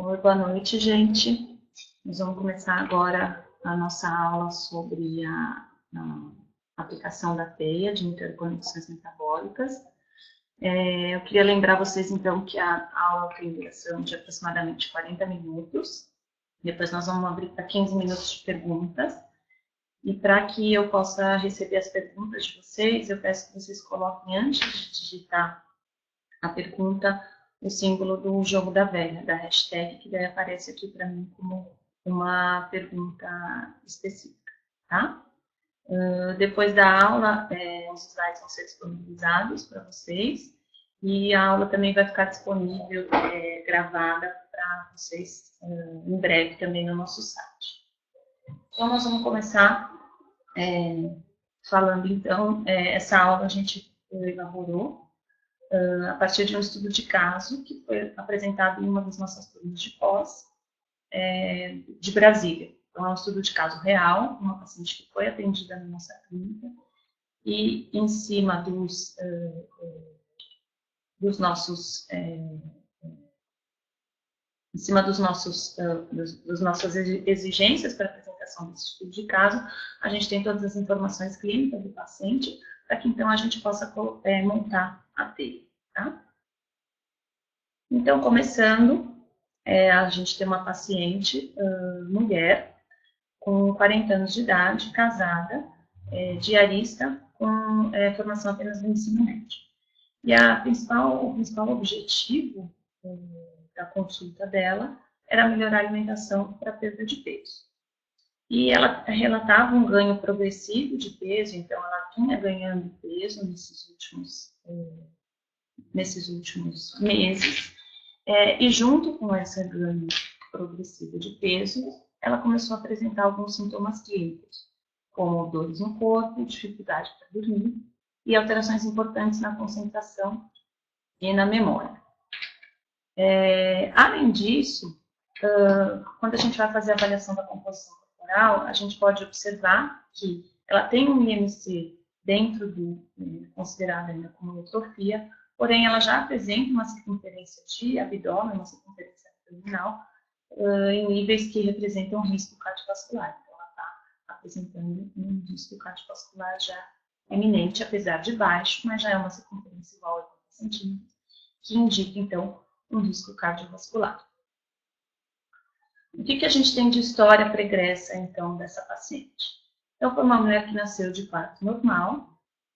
Oi, boa noite, gente. Nós vamos começar agora a nossa aula sobre a aplicação da teia de interconexões metabólicas. Eu queria lembrar vocês, então, que a aula tem duração de aproximadamente 40 minutos. Depois nós vamos abrir para 15 minutos de perguntas. E para que eu possa receber as perguntas de vocês, eu peço que vocês coloquem, antes de digitar a pergunta, o símbolo do jogo da velha, da hashtag, que daí aparece aqui para mim como uma pergunta específica, tá? Depois da aula, os slides vão ser disponibilizados para vocês, e a aula também vai ficar disponível, gravada para vocês em breve também no nosso site. Então, nós vamos começar falando, então, essa aula a gente elaborou a partir de um estudo de caso que foi apresentado em uma das nossas turmas de pós de Brasília. Então, é um estudo de caso real, uma paciente que foi atendida na nossa clínica, e em cima dos nossas exigências para a apresentação desse estudo de caso, a gente tem todas as informações clínicas do paciente, para que então a gente possa montar a teia, tá? Então, começando, a gente tem uma paciente, mulher, com 40 anos de idade, casada, diarista, com formação apenas no ensino médio. E o principal objetivo da consulta dela era melhorar a alimentação para perda de peso. E ela relatava um ganho progressivo de peso, então ela vinha ganhando peso nesses últimos meses, e junto com esse ganho progressivo de peso, ela começou a apresentar alguns sintomas clínicos, como dores no corpo, dificuldade para dormir e alterações importantes na concentração e na memória. Além disso, quando a gente vai fazer a avaliação da composição corporal, a gente pode observar que ela tem um IMC dentro do considerado ainda como eutrofia, porém ela já apresenta uma circunferência de abdômen, uma circunferência abdominal, em níveis que representam risco cardiovascular. Então, ela está apresentando um risco cardiovascular já eminente, apesar de baixo, mas já é uma circunferência igual a 80 centímetros, que indica, então, um risco cardiovascular. O que a gente tem de história pregressa, então, dessa paciente? Então, foi uma mulher que nasceu de parto normal,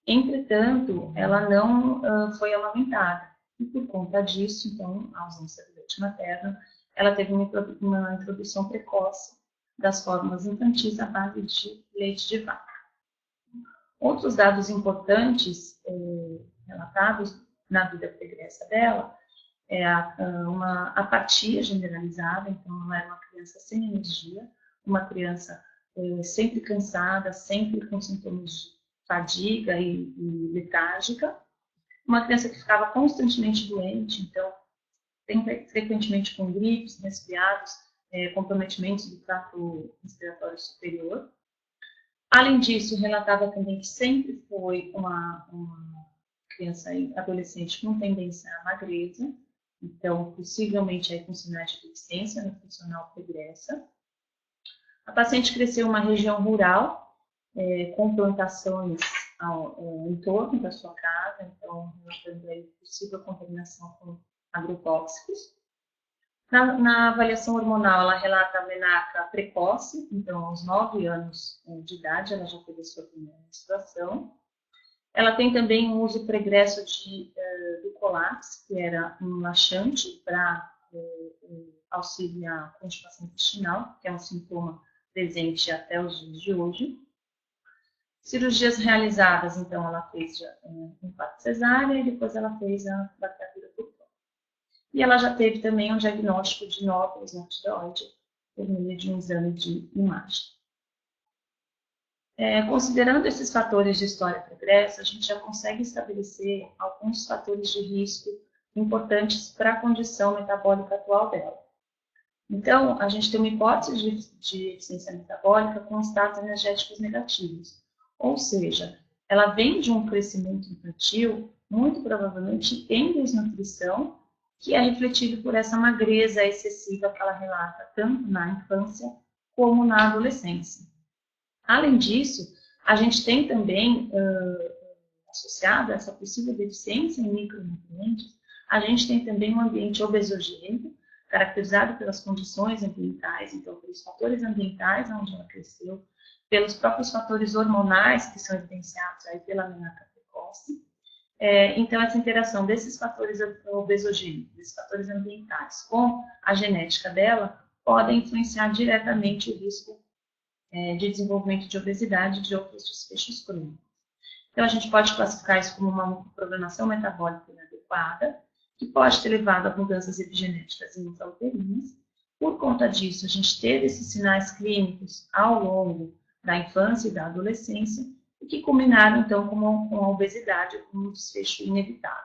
entretanto, ela não foi amamentada. E por conta disso, então, a ausência do leite materno, ela teve uma introdução precoce das fórmulas infantis à base de leite de vaca. Outros dados importantes relatados na vida pregressa dela é uma apatia generalizada, então ela era uma criança sem energia, uma criança sempre cansada, sempre com sintomas de fadiga e letárgica, uma criança que ficava constantemente doente, então frequentemente com gripes, resfriados, comprometimentos do trato respiratório superior. Além disso, relatava também que sempre foi uma criança e adolescente com tendência à magreza, então, possivelmente aí com sinais de deficiência nutricional pregressa. A paciente cresceu em uma região rural, com plantações em torno da sua casa, então, relatando aí possível contaminação com agrotóxicos. Na avaliação hormonal, ela relata a menarca precoce, então, aos 9 anos de idade, ela já teve a sua primeira menstruação. Ela tem também um uso pregresso do Colax, que era um laxante para auxiliar a constipação intestinal, que é um sintoma presente até os dias de hoje. Cirurgias realizadas, então, ela fez um parto cesárea e depois ela fez a bacteriatura por fora. E ela já teve também um diagnóstico de nódulos na tireoide por meio de um exame de imagem. Considerando esses fatores de história pregressa, a gente já consegue estabelecer alguns fatores de risco importantes para a condição metabólica atual dela. Então, a gente tem uma hipótese de deficiência metabólica com estados energéticos negativos. Ou seja, ela vem de um crescimento infantil, muito provavelmente em desnutrição que é refletido por essa magreza excessiva que ela relata tanto na infância como na adolescência. Além disso, a gente tem também, associado a essa possível deficiência em micronutrientes, a gente tem também um ambiente obesogênico, caracterizado pelas condições ambientais, então pelos fatores ambientais onde ela cresceu, pelos próprios fatores hormonais que são evidenciados aí pela menarca precoce. Então, essa interação desses fatores obesogênicos, desses fatores ambientais com a genética dela, podem influenciar diretamente o risco de desenvolvimento de obesidade e de outros desfechos crônicos. Então, a gente pode classificar isso como uma programação metabólica inadequada, que pode ter levado a mudanças epigenéticas intrauterinas. Por conta disso, a gente teve esses sinais clínicos ao longo da infância e da adolescência, e que culminaram, então, com a obesidade, com um desfecho inevitável,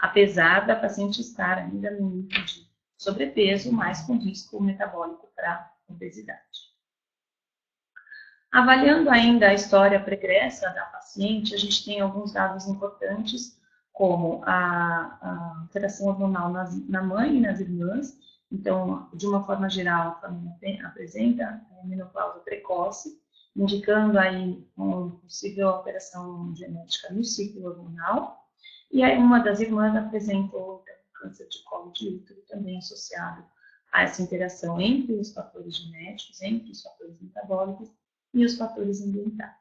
apesar da paciente estar ainda no nível de sobrepeso, mas com risco metabólico para obesidade. Avaliando ainda a história pregressa da paciente, a gente tem alguns dados importantes, como a alteração hormonal na mãe e nas irmãs. Então, de uma forma geral, a família apresenta menopausa precoce, indicando aí uma possível alteração genética no ciclo hormonal. E aí uma das irmãs apresentou câncer de colo de útero, também associado a essa interação entre os fatores genéticos, entre os fatores metabólicos e os fatores ambientais.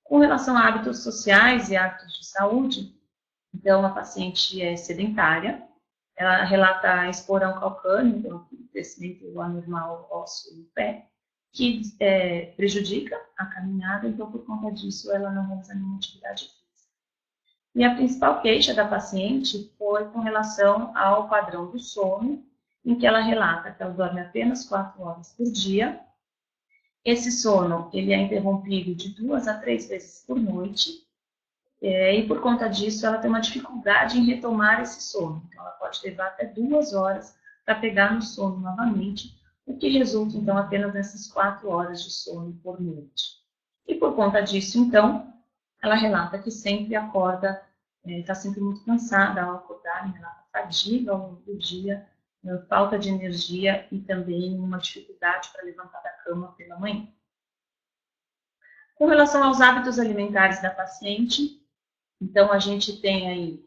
Com relação a hábitos sociais e hábitos de saúde, então a paciente é sedentária, ela relata esporão calcâneo, então crescimento anormal ósseo no pé, que prejudica a caminhada, então por conta disso ela não realiza nenhuma atividade física. E a principal queixa da paciente foi com relação ao padrão do sono, em que ela relata que ela dorme apenas 4 horas por dia. Esse sono ele é interrompido de 2 a 3 vezes por noite, e por conta disso ela tem uma dificuldade em retomar esse sono. Então, ela pode levar até 2 horas para pegar no sono novamente, o que resulta então apenas nessas 4 horas de sono por noite. E por conta disso, então, ela relata que sempre acorda, está sempre muito cansada ao acordar, relata fadiga ao longo do dia, falta de energia e também uma dificuldade para levantar da cama pela manhã. Com relação aos hábitos alimentares da paciente, então a gente tem aí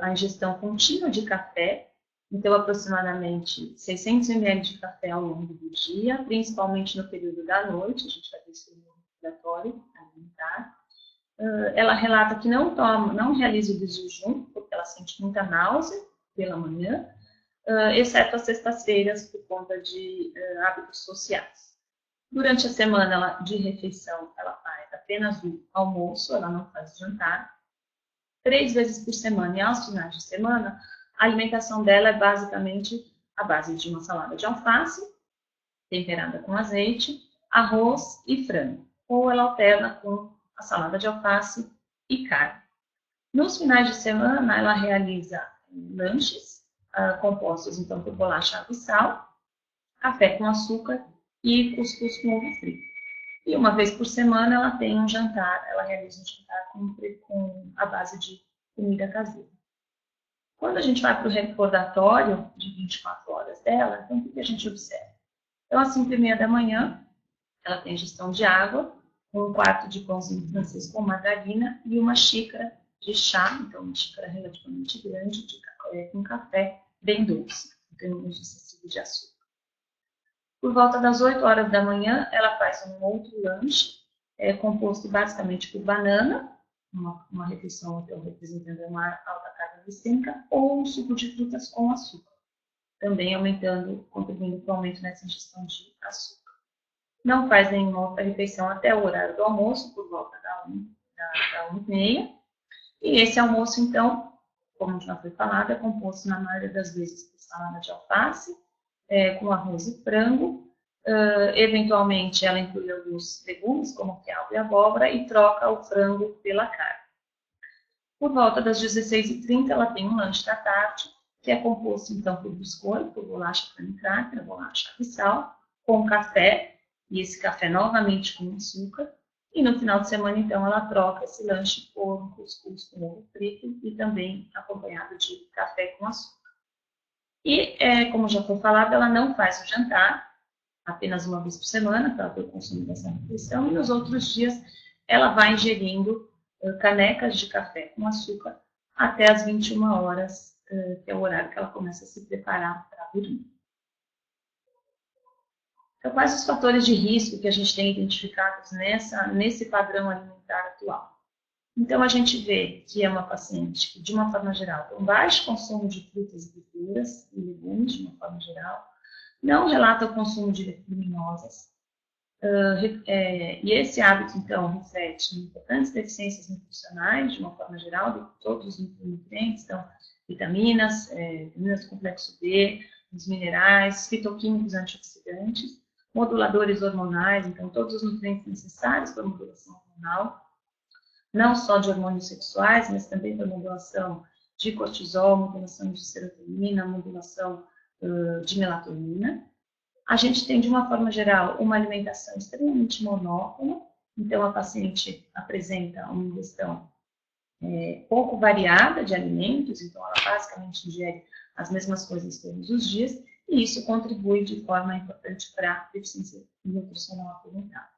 a ingestão contínua de café, então aproximadamente 600 ml de café ao longo do dia, principalmente no período da noite, a gente vai ver isso no respiratório alimentar. Ela relata que não realiza o desjejum, porque ela sente muita náusea pela manhã, exceto às sextas-feiras, por conta de hábitos sociais. Durante a semana de refeição, ela faz apenas o almoço, ela não faz jantar. 3 vezes por semana e aos finais de semana, a alimentação dela é basicamente a base de uma salada de alface, temperada com azeite, arroz e frango. Ou ela alterna com a salada de alface e carne. Nos finais de semana, ela realiza lanches, compostos então por bolacha abissal, café com açúcar e cuscuz com ovo frito. E uma vez por semana ela tem um jantar, ela realiza um jantar com a base de comida caseira. Quando a gente vai para o recordatório de 24 horas dela, então o que a gente observa? Então, às 5h30 da manhã, ela tem ingestão de água, 1/4 de pãozinho francês com margarina e uma xícara de chá, então uma xícara relativamente grande com café bem doce, não tem um uso excessivo de açúcar. Por volta das 8 horas da manhã, ela faz um outro lanche, composto basicamente por banana, uma refeição então, representando uma alta carga glicêmica, ou um suco de frutas com açúcar, também contribuindo para o aumento nessa ingestão de açúcar. Não faz nenhuma outra refeição até o horário do almoço, por volta da 1h30. E esse almoço, então, como já foi falado, é composto na maioria das vezes por salada de alface, com arroz e frango. Eventualmente, ela inclui alguns legumes, como quiabo e abóbora, e troca o frango pela carne. Por volta das 16h30, ela tem um lanche da tarde, que é composto, então, por biscoito, por bolacha creme cracker, bolacha abissal, com café, e esse café novamente com açúcar. E no final de semana, então, ela troca esse lanche por um cuscuz com ovo frito e também acompanhado de café com açúcar. E, como já foi falado, ela não faz o jantar, apenas uma vez por semana, para ter o consumo dessa refeição, e nos outros dias ela vai ingerindo canecas de café com açúcar até as 21 horas, que é o horário que ela começa a se preparar para dormir. Então, quais os fatores de risco que a gente tem identificados nesse padrão alimentar atual? Então, a gente vê que é uma paciente que, de uma forma geral, tem um baixo consumo de frutas e verduras e legumes, de uma forma geral, não relata o consumo de leguminosas, e esse hábito, então, reflete importantes deficiências nutricionais, de uma forma geral, de todos os nutrientes, então, vitaminas, vitaminas do complexo B, os minerais, fitoquímicos antioxidantes, moduladores hormonais, então, todos os nutrientes necessários para a modulação hormonal, não só de hormônios sexuais, mas também para modulação de cortisol, modulação de serotonina, modulação de melatonina. A gente tem, de uma forma geral, uma alimentação extremamente monótona, então a paciente apresenta uma ingestão pouco variada de alimentos, então ela basicamente ingere as mesmas coisas todos os dias, e isso contribui de forma importante para a deficiência nutricional apresentada.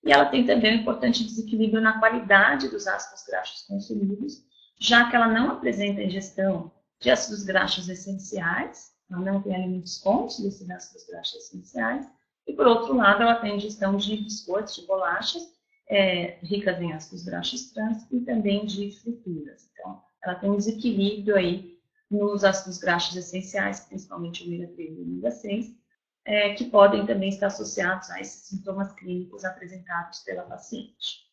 E ela tem também um importante desequilíbrio na qualidade dos ácidos graxos consumidos, já que ela não apresenta ingestão de ácidos graxos essenciais, ela não tem alimentos fontes desses ácidos graxos essenciais, e por outro lado ela tem ingestão de biscoitos, de bolachas, ricas em ácidos graxos trans e também de frituras. Então, ela tem um desequilíbrio aí nos ácidos graxos essenciais, principalmente o ômega 3 e o ômega 6, que podem também estar associados a esses sintomas clínicos apresentados pela paciente.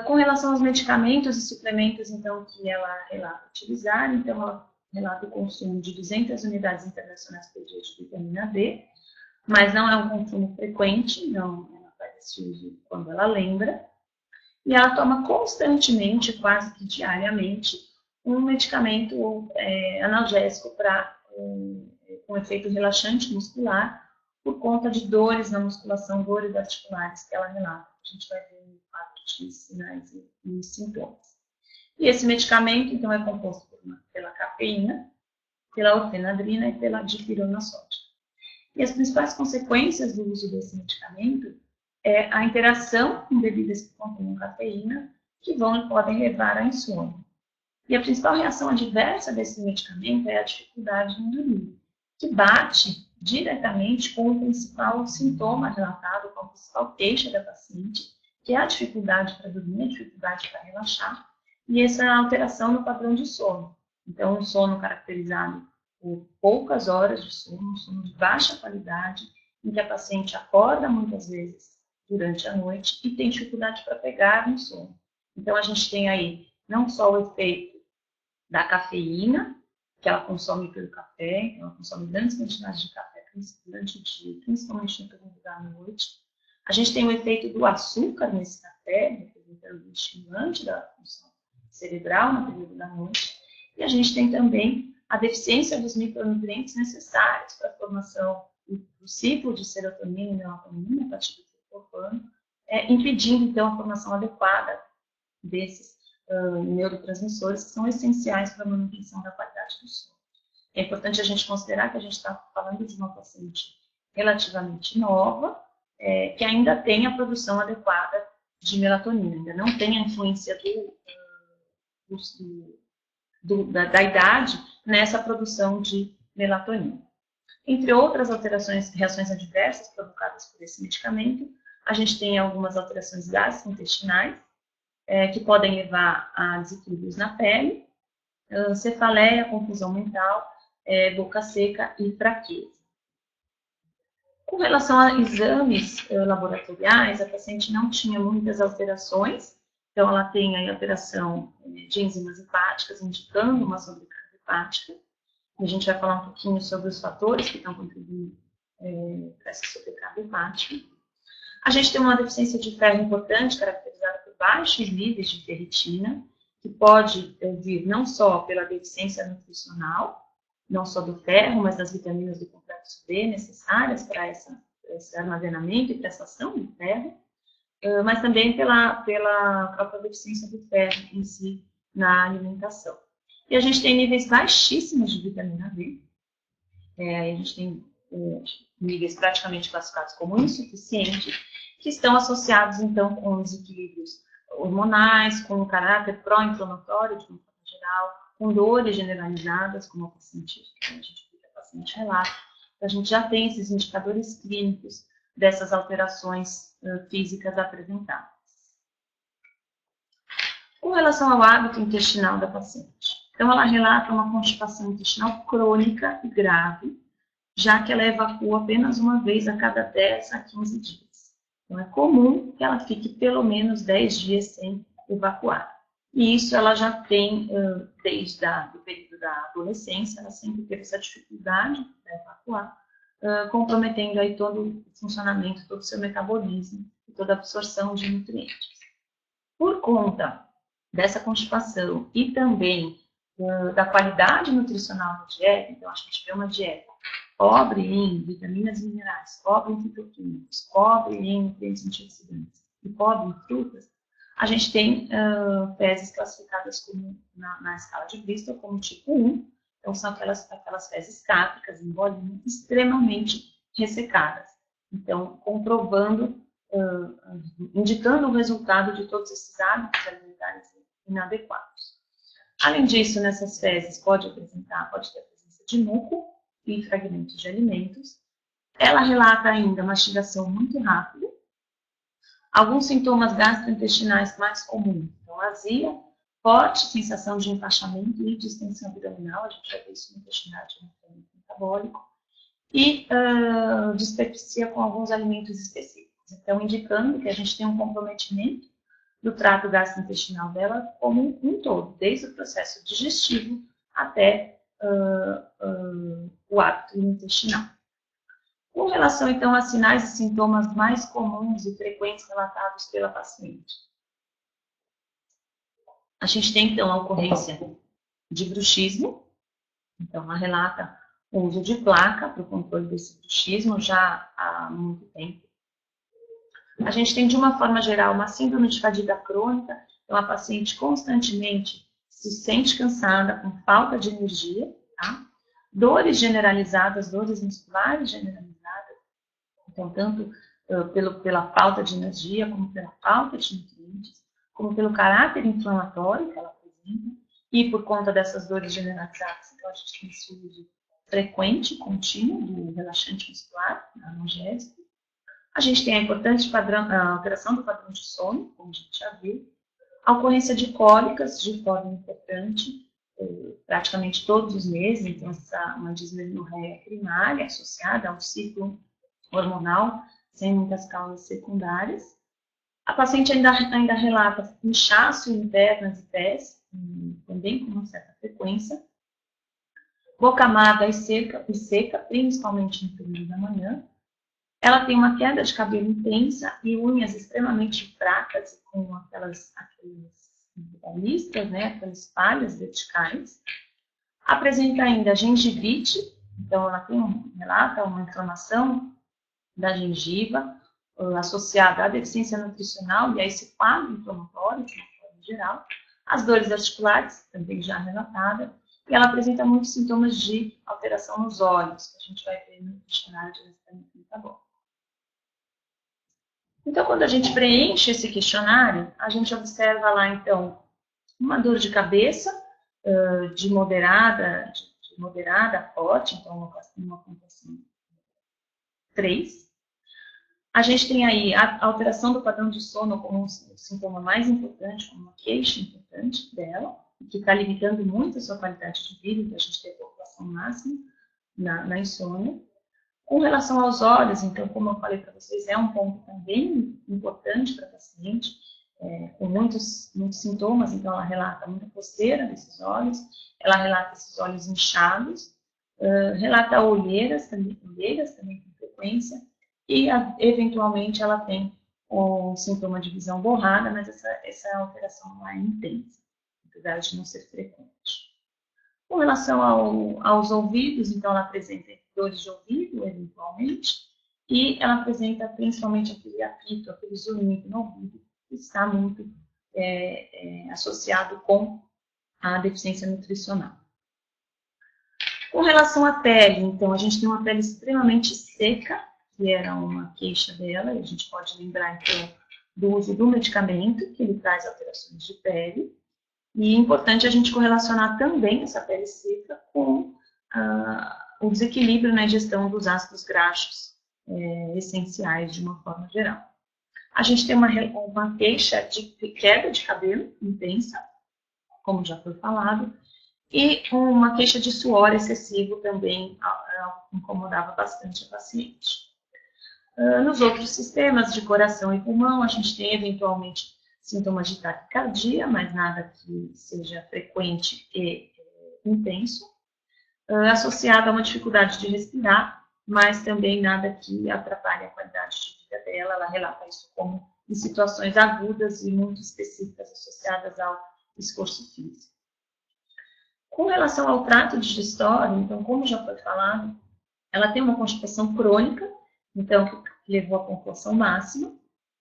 Com relação aos medicamentos e suplementos, então, que ela relata utilizar, então, ela relata o consumo de 200 unidades internacionais por dia de vitamina D, mas não é um consumo frequente, não, ela faz esse uso quando ela lembra, e ela toma constantemente, quase que diariamente, um medicamento analgésico com efeito relaxante muscular, por conta de dores na musculação, dores articulares que ela relata. A gente vai ver no quadro de sinais e sintomas. E esse medicamento, então, é composto pela cafeína, pela orfenadrina e pela dipirona sódica. E as principais consequências do uso desse medicamento é a interação com bebidas que contêm cafeína, que podem levar à insônia. E a principal reação adversa desse medicamento é a dificuldade em dormir, que bate diretamente com o principal sintoma relatado, com a principal queixa da paciente, que é a dificuldade para dormir, a dificuldade para relaxar, e essa alteração no padrão de sono. Então, um sono caracterizado por poucas horas de sono, um sono de baixa qualidade, em que a paciente acorda muitas vezes durante a noite e tem dificuldade para pegar no sono. Então, a gente tem aí não só o efeito da cafeína, que ela consome pelo café, ela consome grandes quantidades de café durante o dia, principalmente no período da noite. A gente tem o efeito do açúcar nesse café, representando o estimulante da função cerebral no período da noite. E a gente tem também a deficiência dos micronutrientes necessários para a formação do ciclo de serotonina e melatonina, a partir do triptofano, impedindo, então, a formação adequada desses neurotransmissores que são essenciais para a manutenção da qualidade do sono. É importante a gente considerar que a gente está falando de uma paciente relativamente nova, que ainda tem a produção adequada de melatonina, ainda não tem a influência da idade nessa produção de melatonina. Entre outras reações adversas provocadas por esse medicamento, a gente tem algumas alterações gastrointestinais, que podem levar a desequilíbrios na pele, cefaleia, confusão mental, boca seca e fraqueza. Com relação a exames laboratoriais, a paciente não tinha muitas alterações, então ela tem aí alteração de enzimas hepáticas, indicando uma sobrecarga hepática. A gente vai falar um pouquinho sobre os fatores que estão contribuindo para essa sobrecarga hepática. A gente tem uma deficiência de ferro importante, caracterizada por baixos níveis de ferritina, que pode vir não só pela deficiência nutricional, não só do ferro, mas das vitaminas do complexo B necessárias para esse armazenamento e prestação do ferro, mas também pela própria deficiência do ferro em si na alimentação. E a gente tem níveis baixíssimos de vitamina D. A gente tem níveis praticamente classificados como insuficientes, que estão associados, então, com desequilíbrios hormonais, com o caráter pró-inflamatório, de uma forma geral, com dores generalizadas, como a paciente relata. Então, a gente já tem esses indicadores clínicos dessas alterações físicas apresentadas. Com relação ao hábito intestinal da paciente, então ela relata uma constipação intestinal crônica e grave, já que ela evacua apenas uma vez a cada 10 a 15 dias. Então é comum que ela fique pelo menos 10 dias sem evacuar. E isso ela já tem desde o período da adolescência, ela sempre teve essa dificuldade para evacuar, comprometendo aí todo o funcionamento, todo o seu metabolismo e toda a absorção de nutrientes. Por conta dessa constipação e também da qualidade nutricional da dieta, então a gente vê uma dieta pobre em vitaminas e minerais, pobre em fitoquímicos, pobre em nutrientes antioxidantes e pobre em frutas, a gente tem fezes classificadas como, na escala de Bristol como tipo 1, então são aquelas fezes cápricas em bolinha extremamente ressecadas. Então, comprovando, indicando o resultado de todos esses hábitos alimentares inadequados. Além disso, nessas fezes pode ter a presença de muco e fragmentos de alimentos. Ela relata ainda mastigação muito rápida. Alguns sintomas gastrointestinais mais comuns, então azia, forte sensação de empachamento e distensão abdominal, a gente já vê isso no intestinal metabólico, e dispepsia com alguns alimentos específicos. Então, indicando que a gente tem um comprometimento do trato gastrointestinal dela como um todo, desde o processo digestivo até o hábito intestinal. Com relação, então, a sinais e sintomas mais comuns e frequentes relatados pela paciente. A gente tem, então, a ocorrência de bruxismo. Então, ela relata o uso de placa para o controle desse bruxismo já há muito tempo. A gente tem, de uma forma geral, uma síndrome de fadiga crônica. Então, a paciente constantemente se sente cansada, com falta de energia, tá? Dores generalizadas, dores musculares generalizadas. Então, tanto pela falta de energia, como pela falta de nutrientes, como pelo caráter inflamatório que ela apresenta, e por conta dessas dores generalizadas, então a gente tem esse uso frequente, contínuo, do relaxante muscular, analgésico. A gente tem a importante alteração do padrão de sono, como a gente já viu, a ocorrência de cólicas de forma importante, praticamente todos os meses, então uma dismenorreia primária associada ao ciclo hormonal, sem muitas causas secundárias. A paciente ainda relata inchaço em pernas e pés, também com uma certa frequência. Boca amarga e seca, principalmente no período da manhã. Ela tem uma queda de cabelo intensa e unhas extremamente fracas, com aquelas listas, né, aquelas falhas verticais. Apresenta ainda gengivite, então ela relata uma inflamação da gengiva, associada à deficiência nutricional e a esse quadro inflamatório, de uma forma geral. As dores articulares, também já relatada, e ela apresenta muitos sintomas de alteração nos olhos, que a gente vai ver no questionário de resistência metabólica. Então, quando a gente preenche esse questionário, a gente observa lá, então, uma dor de cabeça, de moderada a forte, então uma pontuação 3. A gente tem aí a alteração do padrão de sono como um sintoma mais importante, como uma queixa importante dela, que está limitando muito a sua qualidade de vida, então a gente tem a população máxima na insônia. Com relação aos olhos, então, como eu falei para vocês, é um ponto também importante para a paciente, com muitos sintomas, então ela relata muita coceira desses olhos, ela relata esses olhos inchados, relata olheiras também com frequência, e eventualmente ela tem um sintoma de visão borrada, mas essa alteração não é intensa, apesar de não ser frequente. Com relação aos ouvidos, então ela apresenta dores de ouvido, eventualmente, e ela apresenta principalmente aquele apito, aquele zunido no ouvido, que está muito associado com a deficiência nutricional. Com relação à pele, então, a gente tem uma pele extremamente seca, que era uma queixa dela, e a gente pode lembrar, então, do uso do medicamento, que ele traz alterações de pele. E é importante a gente correlacionar também essa pele seca com o desequilíbrio na ingestão dos ácidos graxos essenciais, de uma forma geral. A gente tem uma queixa de queda de cabelo intensa, como já foi falado, e uma queixa de suor excessivo também incomodava bastante a paciente. Nos outros sistemas de coração e pulmão, a gente tem eventualmente sintomas de taquicardia, mas nada que seja frequente e intenso, associado a uma dificuldade de respirar, mas também nada que atrapalhe a qualidade de vida dela. Ela relata isso como em situações agudas e muito específicas associadas ao esforço físico. Com relação ao trato digestório, então, como já foi falado, ela tem uma constipação crônica, então, que levou à pontuação máxima,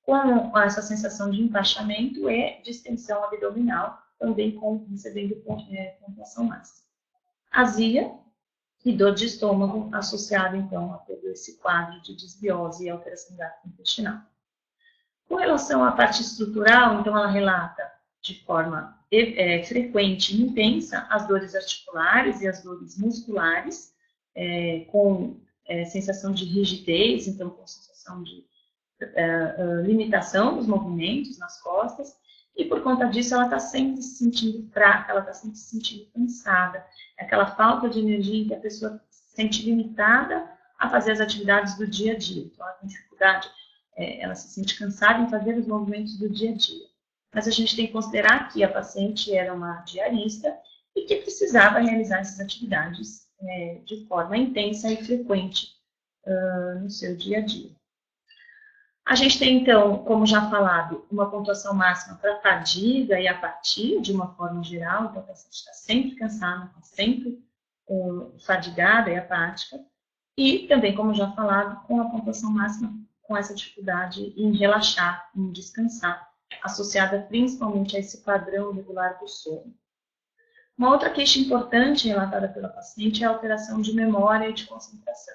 com essa sensação de empachamento e distensão abdominal, também recebendo pontuação máxima. Azia e dor de estômago associado, então, a todo esse quadro de desbiose e alteração gastrointestinal. Com relação à parte estrutural, então, ela relata de forma frequente e intensa as dores articulares e as dores musculares, com sensação de rigidez, então com sensação de limitação dos movimentos nas costas, e por conta disso ela está sempre se sentindo fraca, ela está sempre se sentindo cansada, aquela falta de energia em que a pessoa se sente limitada a fazer as atividades do dia a dia. Então ela tem dificuldade, ela se sente cansada em fazer os movimentos do dia a dia. Mas a gente tem que considerar que a paciente era uma diarista e que precisava realizar essas atividades de forma intensa e frequente no seu dia a dia. A gente tem, então, como já falado, uma pontuação máxima para fadiga e apatia, de uma forma geral, então a paciente está sempre cansada, está sempre fadigada e apática, e também, como já falado, com a pontuação máxima com essa dificuldade em relaxar, em descansar, associada principalmente a esse padrão regular do sono. Uma outra queixa importante relatada pela paciente é a alteração de memória e de concentração.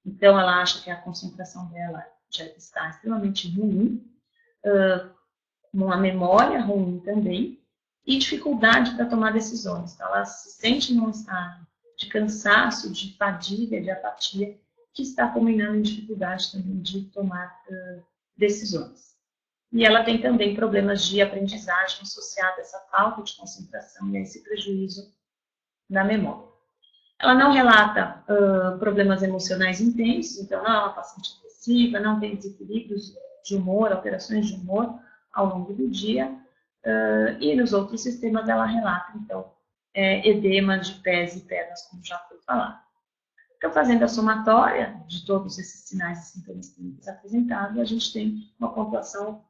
Então, ela acha que a concentração dela já está extremamente ruim, uma memória ruim também, e dificuldade para tomar decisões. Então, ela se sente num estado de cansaço, de fadiga, de apatia, que está culminando em dificuldade também de tomar decisões. E ela tem também problemas de aprendizagem associados a essa falta de concentração e a esse prejuízo na memória. Ela não relata problemas emocionais intensos, então não é uma paciente depressiva, não tem desequilíbrios de humor, alterações de humor ao longo do dia. E nos outros sistemas ela relata, então, edema de pés e pernas, como já foi falado. Então, fazendo a somatória de todos esses sinais e sintomas clínicos apresentados, a gente tem uma pontuação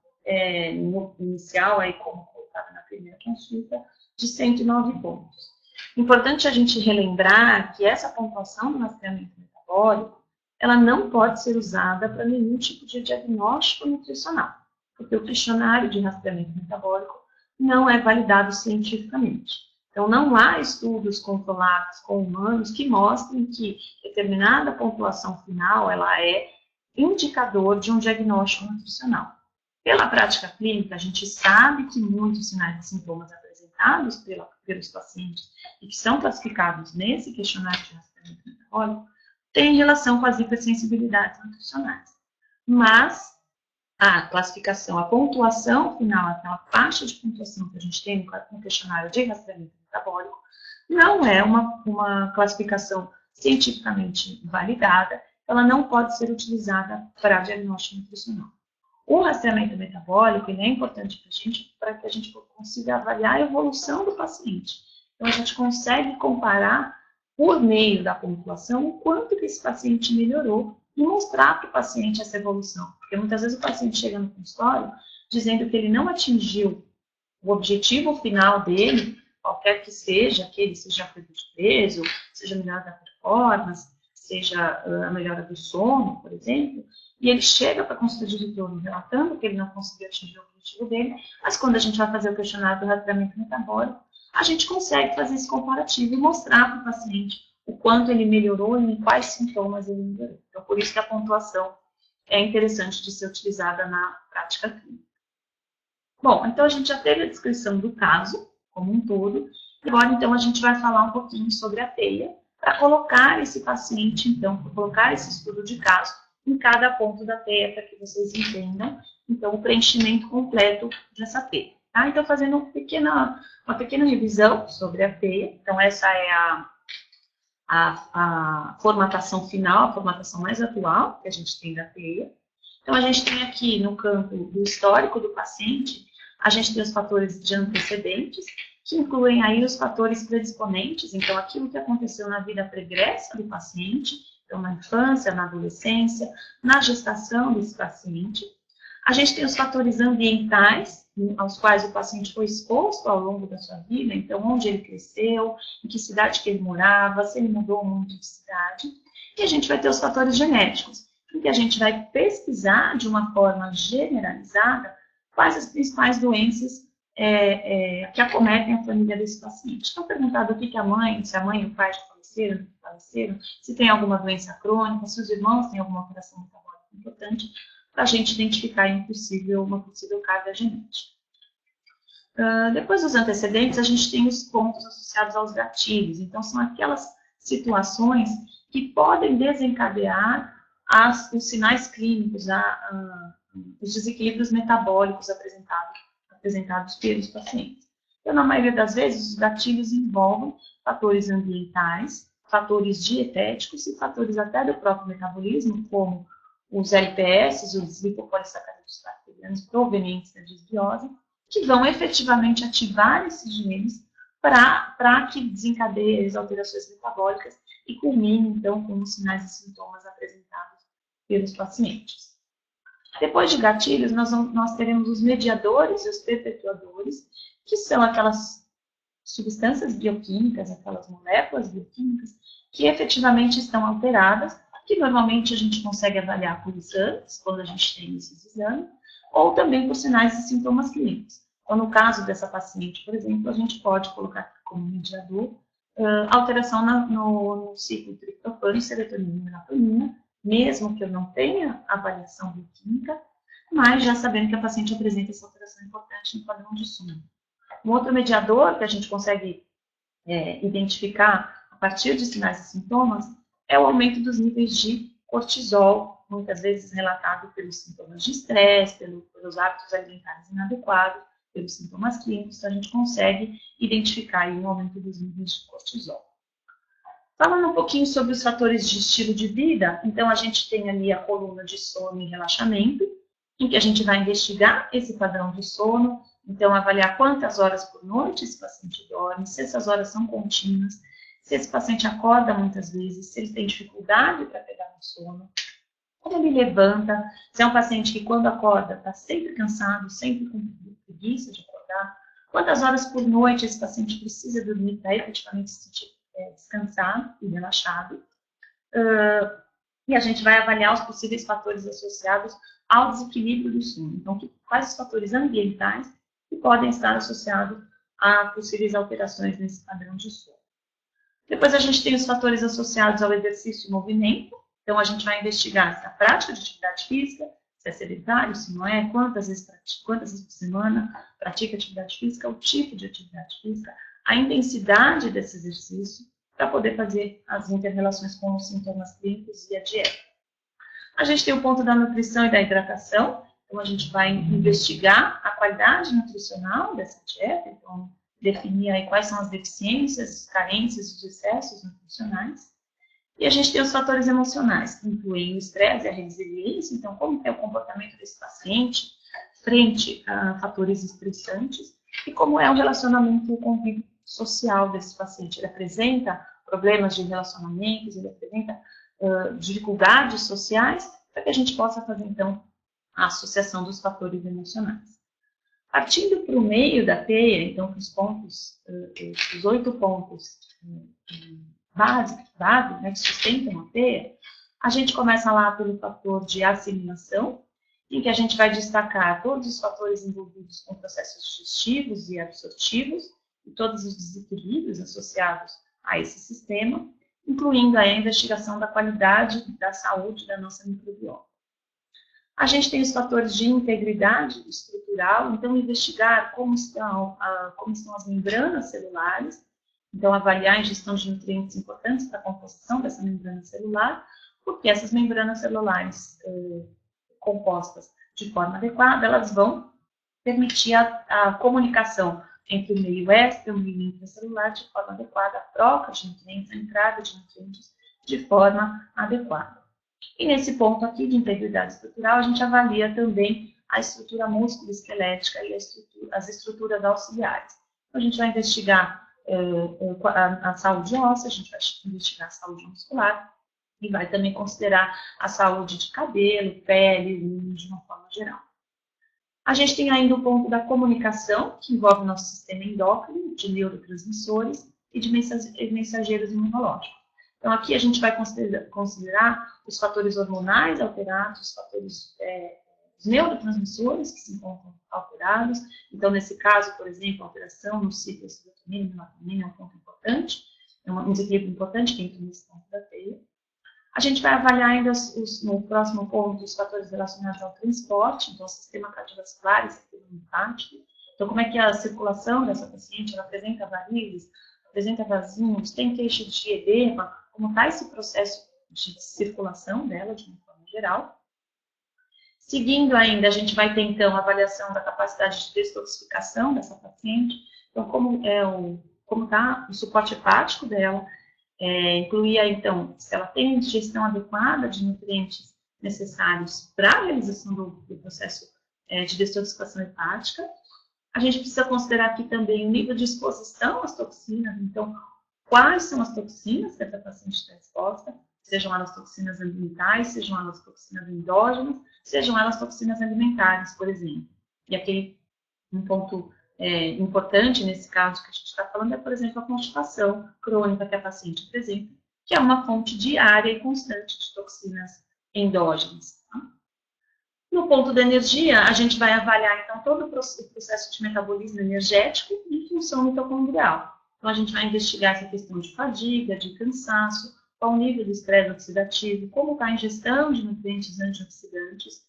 inicial, aí, como colocado na primeira consulta, de 109 pontos. Importante a gente relembrar que essa pontuação do rastreamento metabólico, ela não pode ser usada para nenhum tipo de diagnóstico nutricional, porque o questionário de rastreamento metabólico não é validado cientificamente. Então, não há estudos controlados com humanos que mostrem que determinada pontuação final, ela é indicador de um diagnóstico nutricional. Pela prática clínica, a gente sabe que muitos sinais e sintomas apresentados pelos pacientes e que são classificados nesse questionário de rastreamento metabólico têm relação com as hipersensibilidades nutricionais. Mas a classificação, a pontuação final, aquela faixa de pontuação que a gente tem no questionário de rastreamento metabólico, não é uma classificação cientificamente validada, ela não pode ser utilizada para diagnóstico nutricional. O rastreamento metabólico ele é importante para que a gente consiga avaliar a evolução do paciente. Então, a gente consegue comparar, por meio da pontuação, o quanto que esse paciente melhorou e mostrar para o paciente essa evolução. Porque muitas vezes o paciente chega no consultório dizendo que ele não atingiu o objetivo final dele, qualquer que seja a perda de peso, seja a melhora da performance, seja a melhora do sono, por exemplo, e ele chega para a consulta de retorno relatando que ele não conseguiu atingir o objetivo dele, mas quando a gente vai fazer o questionário do rastreamento metabólico, a gente consegue fazer esse comparativo e mostrar para o paciente o quanto ele melhorou e em quais sintomas ele melhorou. Então, por isso que a pontuação é interessante de ser utilizada na prática clínica. Bom, então a gente já teve a descrição do caso como um todo, e agora então a gente vai falar um pouquinho sobre a TEIA, para colocar esse paciente, então, para colocar esse estudo de caso em cada ponto da TEIA, para que vocês entendam, então, o preenchimento completo dessa TEIA. Tá? Então, fazendo uma pequena revisão sobre a TEIA, então essa é a formatação final, a formatação mais atual que a gente tem da TEIA. Então, a gente tem aqui no campo do histórico do paciente, a gente tem os fatores de antecedentes, que incluem aí os fatores predisponentes, então aquilo que aconteceu na vida pregressa do paciente, então na infância, na adolescência, na gestação desse paciente. A gente tem os fatores ambientais, aos quais o paciente foi exposto ao longo da sua vida, então onde ele cresceu, em que cidade que ele morava, se ele mudou muito de cidade. E a gente vai ter os fatores genéticos, em que a gente vai pesquisar de uma forma generalizada quais as principais doenças que acometem a família desse paciente. Então, perguntado o que a mãe, se a mãe e o pai já faleceram, se tem alguma doença crônica, se os irmãos têm alguma alteração metabólica importante, para a gente identificar uma possível carga genética. Depois dos antecedentes, a gente tem os pontos associados aos gatilhos. Então, são aquelas situações que podem desencadear os sinais clínicos, os desequilíbrios metabólicos apresentados pelos pacientes. Então, na maioria das vezes, os gatilhos envolvem fatores ambientais, fatores dietéticos e fatores até do próprio metabolismo, como os LPS, os lipopolissacarídeos bacterianos provenientes da disbiose, que vão efetivamente ativar esses genes para que desencadeiem as alterações metabólicas e culmine, então, com os sinais e sintomas apresentados pelos pacientes. Depois de gatilhos, nós teremos os mediadores e os perpetuadores, que são aquelas substâncias bioquímicas, aquelas moléculas bioquímicas, que efetivamente estão alteradas, que normalmente a gente consegue avaliar por exames, quando a gente tem esses exames, ou também por sinais e sintomas clínicos. Então, no caso dessa paciente, por exemplo, a gente pode colocar como mediador alteração no ciclo triptofano, serotonina e melatonina, mesmo que eu não tenha avaliação bioquímica, mas já sabendo que a paciente apresenta essa alteração importante no padrão de sono. Um outro mediador que a gente consegue identificar a partir de sinais e sintomas é o aumento dos níveis de cortisol, muitas vezes relatado pelos sintomas de estresse, pelos hábitos alimentares inadequados, pelos sintomas clínicos, então a gente consegue identificar aí um aumento dos níveis de cortisol. Falando um pouquinho sobre os fatores de estilo de vida, então a gente tem ali a coluna de sono e relaxamento, em que a gente vai investigar esse padrão de sono, então avaliar quantas horas por noite esse paciente dorme, se essas horas são contínuas, se esse paciente acorda muitas vezes, se ele tem dificuldade para pegar no sono, como ele levanta, se é um paciente que quando acorda está sempre cansado, sempre com preguiça de acordar, quantas horas por noite esse paciente precisa dormir para efetivamente se sentir descansado e relaxado. E a gente vai avaliar os possíveis fatores associados ao desequilíbrio do sono. Então, quais os fatores ambientais que podem estar associados a possíveis alterações nesse padrão de sono. Depois a gente tem os fatores associados ao exercício e movimento. Então, a gente vai investigar se a prática de atividade física, se é sedentário, se não é, quantas vezes por semana pratica atividade física, o tipo de atividade física, a intensidade desse exercício, para poder fazer as interrelações com os sintomas clínicos e a dieta. A gente tem o ponto da nutrição e da hidratação, então a gente vai investigar a qualidade nutricional dessa dieta, então definir aí quais são as deficiências, carências e os excessos nutricionais. E a gente tem os fatores emocionais, que incluem o estresse e a resiliência, então como é o comportamento desse paciente frente a fatores estressantes e como é o relacionamento e o convívio social desse paciente. Ele apresenta problemas de relacionamentos, ele apresenta dificuldades sociais, para que a gente possa fazer, então, a associação dos fatores emocionais. Partindo para o meio da teia, então, para os pontos, os 8 pontos base, né, que sustentam a teia, a gente começa lá pelo fator de assimilação, em que a gente vai destacar todos os fatores envolvidos com processos digestivos e absortivos, e todos os desequilíbrios associados a esse sistema, incluindo a investigação da qualidade e da saúde da nossa microbiota. A gente tem os fatores de integridade estrutural, então investigar como estão as membranas celulares, então avaliar a ingestão de nutrientes importantes para a composição dessa membrana celular, porque essas membranas celulares compostas de forma adequada, elas vão permitir a comunicação entre o meio extra e o meio intracelular de forma adequada, a troca de nutrientes, a entrada de nutrientes de forma adequada. E nesse ponto aqui de integridade estrutural, a gente avalia também a estrutura musculoesquelética e as estruturas auxiliares. Então, a gente vai investigar a saúde óssea, a gente vai investigar a saúde muscular e vai também considerar a saúde de cabelo, pele, unha, de uma forma geral. A gente tem ainda o ponto da comunicação, que envolve o nosso sistema endócrino, de neurotransmissores e de mensageiros imunológicos. Então, aqui a gente vai considerar os fatores hormonais alterados, os fatores os neurotransmissores que se encontram alterados. Então, nesse caso, por exemplo, a alteração no ciclo de serotonina e melatonina é um ponto importante, é um desequilíbrio importante que entra nesse ponto da teia. A gente vai avaliar ainda no próximo ponto os fatores relacionados ao transporte, então o sistema cardiovascular e o sistema linfático. Então, como é que é a circulação dessa paciente? Ela apresenta varizes, apresenta vasinhos, tem queixa de edema, como está esse processo de circulação dela, de uma forma geral. Seguindo ainda, a gente vai ter, então, a avaliação da capacidade de detoxificação dessa paciente. Então, como está o suporte hepático dela, incluir, então, se ela tem ingestão adequada de nutrientes necessários para a realização do processo de detoxificação hepática. A gente precisa considerar aqui também o nível de exposição às toxinas, então, quais são as toxinas que essa paciente está exposta, sejam elas toxinas ambientais, sejam elas toxinas endógenas, sejam elas toxinas alimentares, por exemplo. E aqui, um ponto importante nesse caso que a gente está falando é, por exemplo, a constipação crônica que a paciente apresenta, que é uma fonte diária e constante de toxinas endógenas. Tá? No ponto da energia, a gente vai avaliar, então, todo o processo de metabolismo energético e função mitocondrial. Então, a gente vai investigar essa questão de fadiga, de cansaço, qual o nível do estresse oxidativo, como está a ingestão de nutrientes antioxidantes,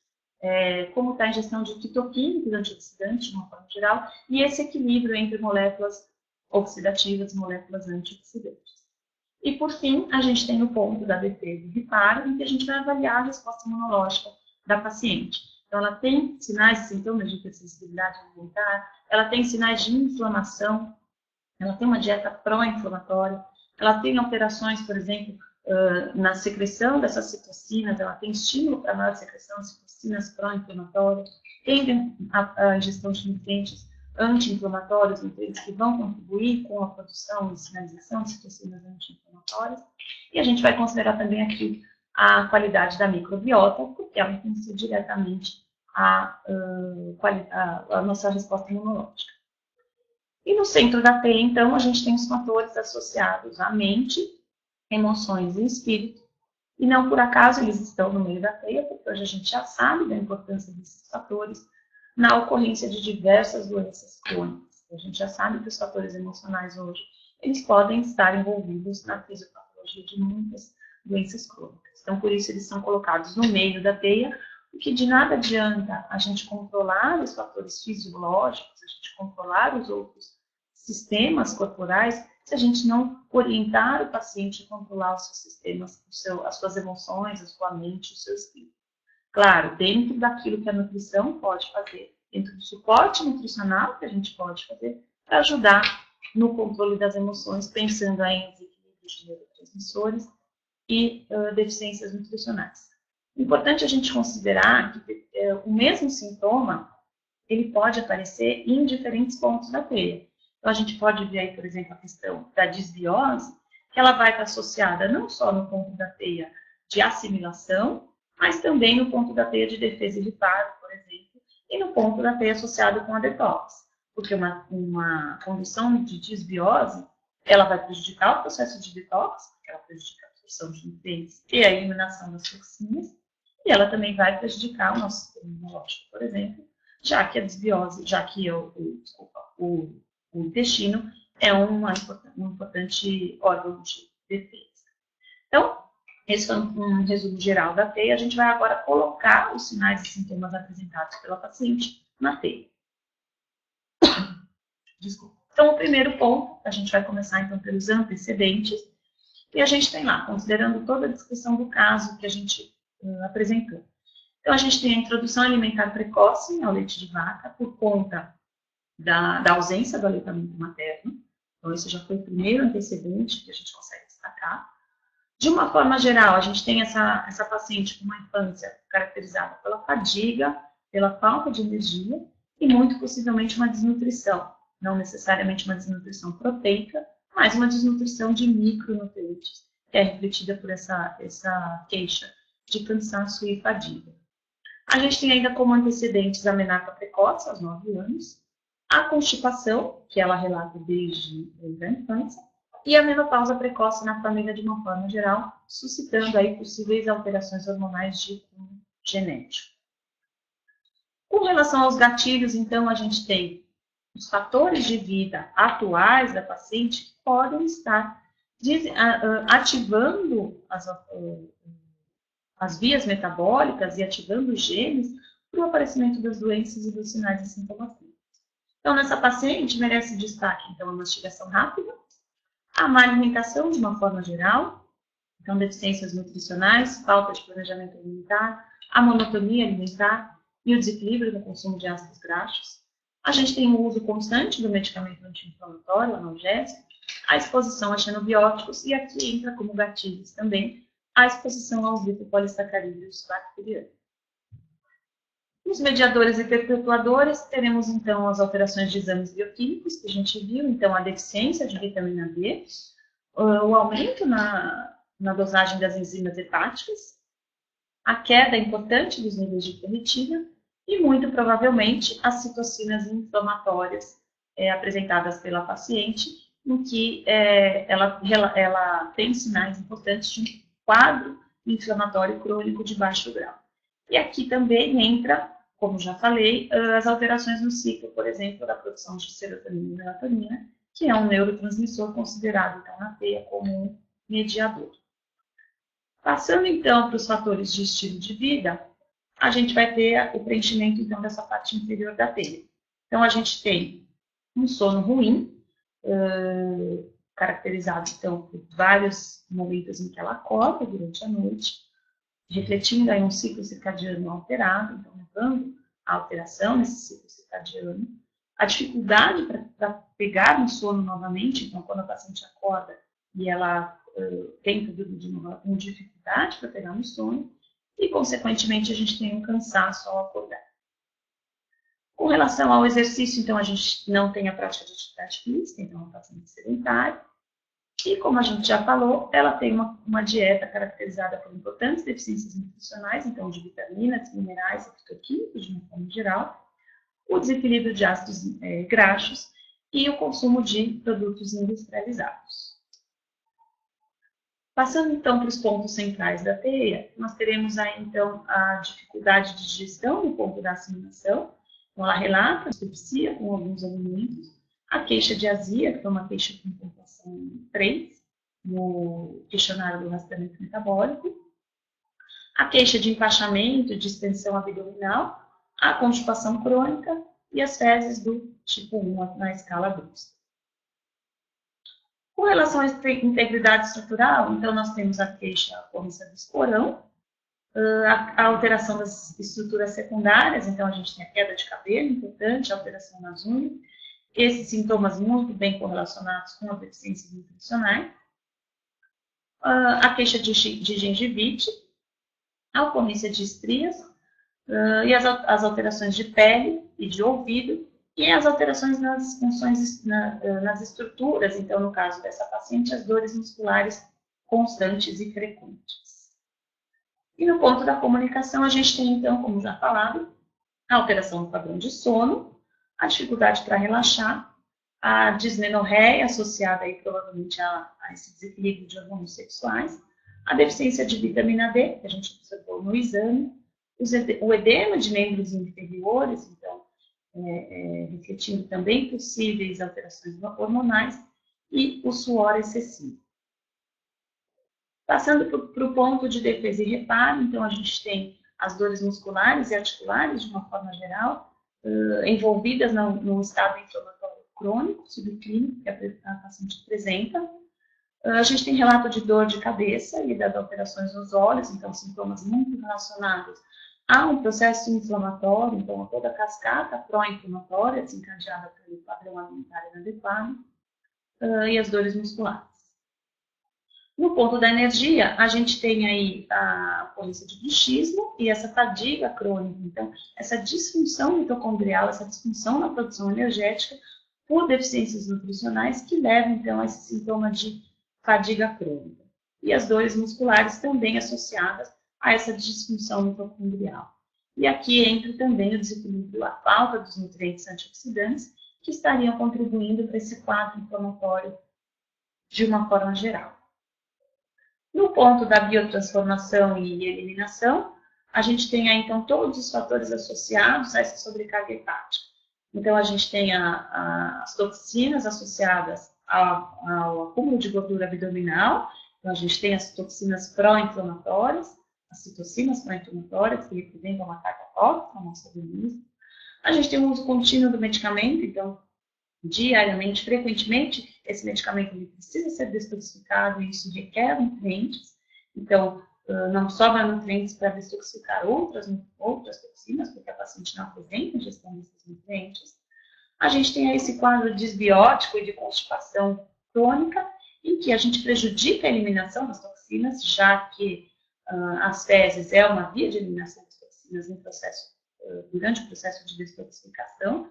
como está a ingestão de fitoquímicos antioxidantes, de uma forma geral, e esse equilíbrio entre moléculas oxidativas e moléculas antioxidantes. E, por fim, a gente tem o ponto da defesa e reparo, em que a gente vai avaliar a resposta imunológica da paciente. Então, ela tem sinais e sintomas de hipersensibilidade alimentar, ela tem sinais de inflamação, ela tem uma dieta pró-inflamatória, ela tem alterações, por exemplo, na secreção dessas citocinas, ela tem estímulo para a maior secreção de citocinas pró-inflamatórias, tem a ingestão de nutrientes anti-inflamatórios, nutrientes que vão contribuir com a produção e sinalização de citocinas anti-inflamatórias. E a gente vai considerar também aqui a qualidade da microbiota, porque ela influencia diretamente a nossa resposta imunológica. E no centro da teia, então, a gente tem os fatores associados à mente, emoções e espírito. E não por acaso eles estão no meio da teia, porque hoje a gente já sabe da importância desses fatores na ocorrência de diversas doenças crônicas. A gente já sabe que os fatores emocionais hoje, eles podem estar envolvidos na fisiopatologia de muitas doenças crônicas. Então, por isso, eles são colocados no meio da teia, porque de nada adianta a gente controlar os fatores fisiológicos, a gente controlar os outros sistemas corporais, se a gente não orientar o paciente a controlar os seus sistemas, as suas emoções, a sua mente, o seu espírito. Claro, dentro daquilo que a nutrição pode fazer, dentro do suporte nutricional que a gente pode fazer, para ajudar no controle das emoções, pensando aí em desequilíbrios de neurotransmissores e deficiências nutricionais. Importante a gente considerar que o mesmo sintoma, ele pode aparecer em diferentes pontos da teia. Então, a gente pode ver aí, por exemplo, a questão da disbiose, que ela vai estar associada não só no ponto da teia de assimilação, mas também no ponto da teia de defesa e reparo, por exemplo, e no ponto da teia associado com a detox. Porque uma condição de disbiose, ela vai prejudicar o processo de detox, porque ela prejudica a absorção de nutrientes e a eliminação das toxinas, e ela também vai prejudicar o nosso sistema imunológico, por exemplo, já que a disbiose, já que o intestino, é um importante órgão de defesa. Então, esse foi um resumo geral da TEI. A gente vai agora colocar os sinais e sintomas apresentados pela paciente na TEI. Desculpa. Então, o primeiro ponto, a gente vai começar então pelos antecedentes. E a gente tem lá, considerando toda a descrição do caso que a gente apresentou. Então, a gente tem a introdução alimentar precoce ao leite de vaca por conta da ausência do aleitamento materno. Então, esse já foi o primeiro antecedente que a gente consegue destacar. De uma forma geral, a gente tem essa paciente com uma infância caracterizada pela fadiga, pela falta de energia e muito possivelmente uma desnutrição. Não necessariamente uma desnutrição proteica, mas uma desnutrição de micronutrientes, que é refletida por essa queixa de cansaço e fadiga. A gente tem ainda como antecedentes a menarca precoce, aos 9 anos, a constipação, que ela relata desde a infância, e a menopausa precoce na família de uma forma geral, suscitando aí possíveis alterações hormonais de cunho genético. Com relação aos gatilhos, então, a gente tem os fatores de vida atuais da paciente que podem estar ativando as vias metabólicas e ativando os genes para o aparecimento das doenças e dos sinais e sintomas clínicos. Então, nessa paciente, merece destaque, então, a mastigação rápida, a má alimentação de uma forma geral, então deficiências nutricionais, falta de planejamento alimentar, a monotonia alimentar e o desequilíbrio no consumo de ácidos graxos. A gente tem o uso constante do medicamento anti-inflamatório, analgésico, a exposição a xenobióticos e aqui entra como gatilhos também a exposição aos lipopolissacarídeos bacterianos. Nos mediadores e perpetuadores, teremos então as alterações de exames bioquímicos que a gente viu, então a deficiência de vitamina D, o aumento na dosagem das enzimas hepáticas, a queda importante dos níveis de ferritina e, muito provavelmente, as citocinas inflamatórias apresentadas pela paciente, em que ela tem sinais importantes de um quadro inflamatório crônico de baixo grau. E aqui também entra, como já falei, as alterações no ciclo, por exemplo, da produção de serotonina e melatonina, que é um neurotransmissor considerado, então, na TEIA como um mediador. Passando, então, para os fatores de estilo de vida, a gente vai ter o preenchimento, então, dessa parte inferior da TEIA. Então, a gente tem um sono ruim, caracterizado, então, por vários momentos em que ela acorda durante a noite, refletindo aí um ciclo circadiano alterado, então levando a alteração nesse ciclo circadiano, a dificuldade para pegar no sono novamente, então quando a paciente acorda e ela tenta dormir de novo, ela tem dificuldade para pegar no sono e, consequentemente, a gente tem um cansaço ao acordar. Com relação ao exercício, então, a gente não tem a prática de atividade física, então é uma paciente sedentária. E, como a gente já falou, ela tem uma dieta caracterizada por importantes deficiências nutricionais, então de vitaminas, minerais e fitoquímicos, de uma forma geral, o desequilíbrio de ácidos graxos e o consumo de produtos industrializados. Passando, então, para os pontos centrais da TEIA, nós teremos aí, então, a dificuldade de digestão no ponto da assimilação. Então, ela relata asfixia com alguns alimentos, a queixa de azia, que foi uma queixa com pontuação 3, no questionário do rastreamento metabólico, a queixa de empachamento, distensão abdominal, a constipação crônica e as fezes do tipo 1 na escala Brewster. Com relação à integridade estrutural, então nós temos a queixa ocorrência do esporão, a alteração das estruturas secundárias, então a gente tem a queda de cabelo, importante, a alteração nas unhas, esses sintomas muito bem correlacionados com as deficiências nutricionais, a queixa de gengivite, a ocorrência de estrias, e as alterações de pele e de ouvido, e as alterações nas funções, nas estruturas, então, no caso dessa paciente, as dores musculares constantes e frequentes. E no ponto da comunicação, a gente tem, então, como já falado, a alteração do padrão de sono, a dificuldade para relaxar, a dismenorreia associada aí, provavelmente a esse desequilíbrio de hormônios sexuais, a deficiência de vitamina D, que a gente observou no exame, o edema de membros inferiores, então, refletindo também possíveis alterações hormonais, e o suor excessivo. Passando para o ponto de defesa e reparo, então a gente tem as dores musculares e articulares, de uma forma geral, envolvidas no estado inflamatório crônico, subclínico, que a paciente apresenta. A gente tem relato de dor de cabeça e das alterações nos olhos, então sintomas muito relacionados a um processo inflamatório, então a toda a cascata pró-inflamatória desencadeada pelo padrão alimentar inadequado, e as dores musculares. No ponto da energia, a gente tem aí a ocorrência de bruxismo e essa fadiga crônica. Então, essa disfunção mitocondrial, essa disfunção na produção energética por deficiências nutricionais que levam, então, a esse sintoma de fadiga crônica. E as dores musculares também associadas a essa disfunção mitocondrial. E aqui entra também o desequilíbrio, a falta dos nutrientes antioxidantes, que estariam contribuindo para esse quadro inflamatório de uma forma geral. No ponto da biotransformação e eliminação, a gente tem aí, então, todos os fatores associados a essa sobrecarga hepática. Então, a gente tem as toxinas associadas ao acúmulo de gordura abdominal, então, a gente tem as toxinas pró-inflamatórias, as citocinas pró-inflamatórias, que representam uma carga tóxica no nosso organismo. A gente tem o uso contínuo do medicamento, então, diariamente, frequentemente, esse medicamento ele precisa ser detoxificado e isso requer nutrientes. Então, não sobra nutrientes para detoxificar outras toxinas, porque a paciente não apresenta ingestão desses nutrientes. A gente tem aí esse quadro desbiótico e de constipação crônica, em que a gente prejudica a eliminação das toxinas, já que as fezes é uma via de eliminação das toxinas durante o processo de detoxificação.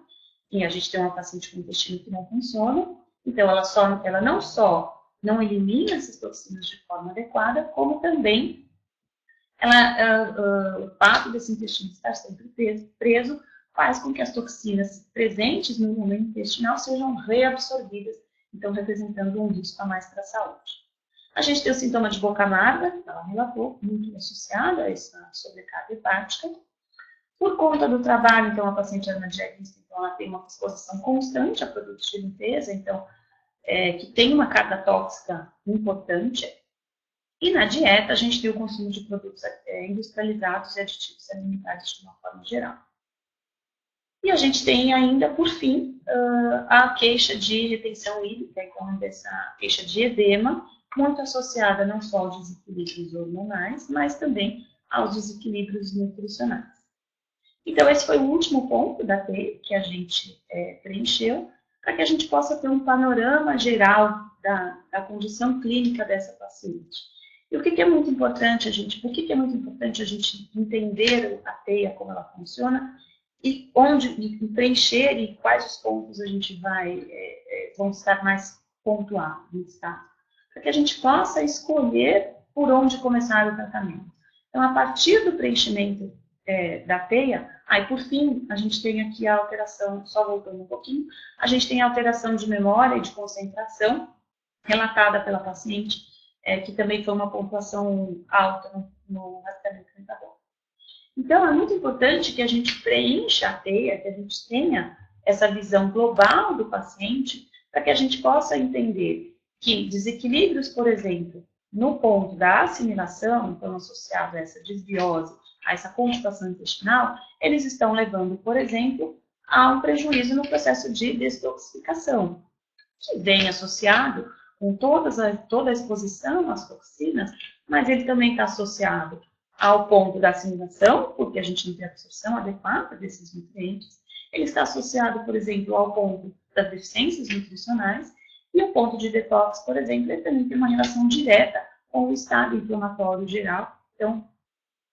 E a gente tem uma paciente com intestino que não funciona, então ela não só não elimina essas toxinas de forma adequada, como também o fato desse intestino estar sempre preso faz com que as toxinas presentes no momento intestinal sejam reabsorvidas, então representando um risco a mais para a saúde. A gente tem o sintoma de boca amarga, ela relatou, muito associado a essa sobrecarga hepática. Por conta do trabalho, então, a paciente dermatologista, então, ela tem uma exposição constante a produtos de limpeza, então, que tem uma carga tóxica importante. E na dieta, a gente tem o consumo de produtos industrializados e aditivos alimentares de uma forma geral. E a gente tem ainda, por fim, a queixa de retenção hídrica, então, dessa queixa de edema, muito associada não só aos desequilíbrios hormonais, mas também aos desequilíbrios nutricionais. Então, esse foi o último ponto da TEI que a gente preencheu, para que a gente possa ter um panorama geral da condição clínica dessa paciente. E o que é muito importante por que é muito importante a gente entender a TEIA, como ela funciona, e preencher e quais os pontos a gente vão estar mais pontuados, tá? Para que a gente possa escolher por onde começar o tratamento. Então, a partir do preenchimento da TEIA, aí por fim, a gente tem aqui a alteração, só voltando um pouquinho, a gente tem a alteração de memória e de concentração, relatada pela paciente, que também foi uma pontuação alta no rastreamento metabólico. Então, é muito importante que a gente preencha a TEIA, que a gente tenha essa visão global do paciente, para que a gente possa entender que desequilíbrios, por exemplo, no ponto da assimilação, então associado a essa desbiose, a essa constipação intestinal, eles estão levando, por exemplo, a um prejuízo no processo de detoxificação, que vem associado com toda a exposição às toxinas, mas ele também está associado ao ponto da assimilação, porque a gente não tem absorção adequada desses nutrientes. Ele está associado, por exemplo, ao ponto das deficiências nutricionais, e o ponto de detox, por exemplo, ele também tem uma relação direta com o estado inflamatório geral, então,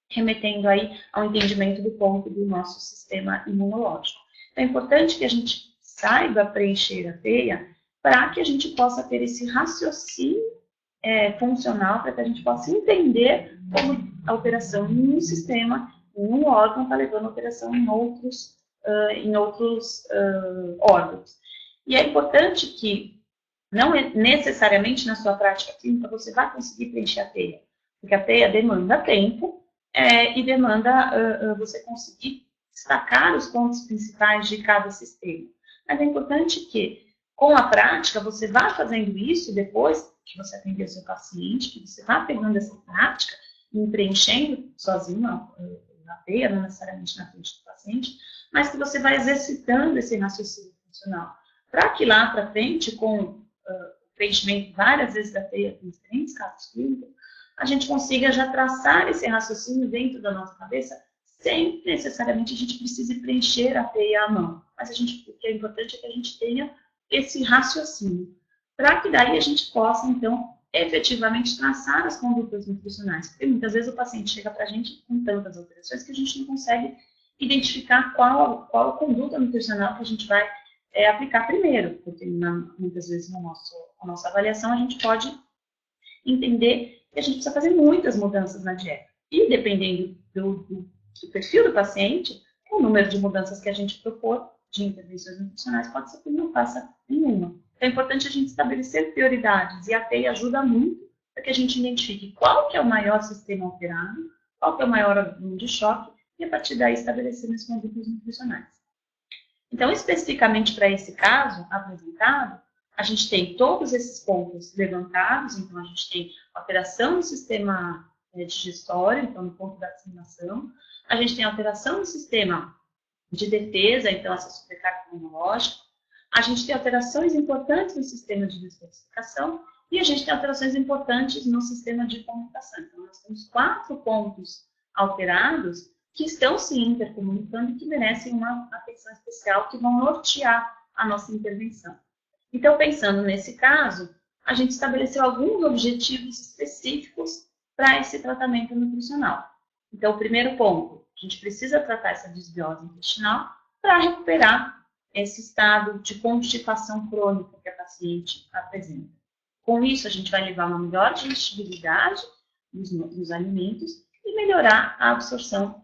remetendo aí ao entendimento do ponto do nosso sistema imunológico. Então, é importante que a gente saiba preencher a TEIA para que a gente possa ter esse raciocínio funcional, para que a gente possa entender como a alteração em um sistema, em um órgão, está levando a alteração em outros órgãos. E é importante que, não necessariamente na sua prática clínica, você vai conseguir preencher a TEIA, porque a TEIA demanda tempo, e demanda você conseguir destacar os pontos principais de cada sistema. Mas é importante que, Com a prática, você vai fazendo isso depois que você atender o seu paciente, que você vai pegando essa prática e preenchendo sozinho a teia, não necessariamente na frente do paciente, mas que você vai exercitando esse raciocínio funcional. Para que lá para frente, com o preenchimento várias vezes da teia com diferentes casos clínicos, a gente consiga já traçar esse raciocínio dentro da nossa cabeça, sem necessariamente a gente precise preencher a teia à mão. Mas o que é importante é que a gente tenha esse raciocínio, para que daí a gente possa, então, efetivamente traçar as condutas nutricionais. Porque muitas vezes o paciente chega para a gente com tantas alterações que a gente não consegue identificar qual a conduta nutricional que a gente vai aplicar primeiro, porque muitas vezes na nossa avaliação a gente pode entender que a gente precisa fazer muitas mudanças na dieta. E dependendo do perfil do paciente, o número de mudanças que a gente propor de intervenções nutricionais pode ser que não faça nenhuma. Então é importante a gente estabelecer prioridades, e a teia ajuda muito para que a gente identifique qual que é o maior sistema alterado, qual que é o maior organismo de choque, e a partir daí estabelecer as condutas nutricionais. Então, especificamente para esse caso apresentado, a gente tem todos esses pontos levantados. Então, a gente tem alteração no sistema digestório, então no ponto da assimilação. A gente tem alteração no sistema de defesa, então essa sobrecarga imunológica. A gente tem alterações importantes no sistema de detoxificação e a gente tem alterações importantes no sistema de comunicação. Então, nós temos 4 pontos alterados que estão se intercomunicando e que merecem uma atenção especial, que vão nortear a nossa intervenção. Então, pensando nesse caso, a gente estabeleceu alguns objetivos específicos para esse tratamento nutricional. Então, o primeiro ponto, a gente precisa tratar essa desbiose intestinal para recuperar esse estado de constipação crônica que a paciente apresenta. Com isso, a gente vai levar uma melhor digestibilidade nos alimentos e melhorar a absorção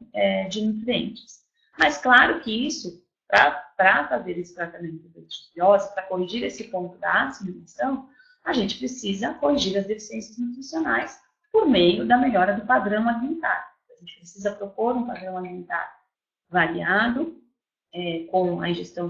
de nutrientes. Mas, claro que isso, para fazer esse tratamento da desbiose, para corrigir esse ponto da assimilação, a gente precisa corrigir as deficiências nutricionais por meio da melhora do padrão alimentar. A gente precisa propor um padrão alimentar variado, com a ingestão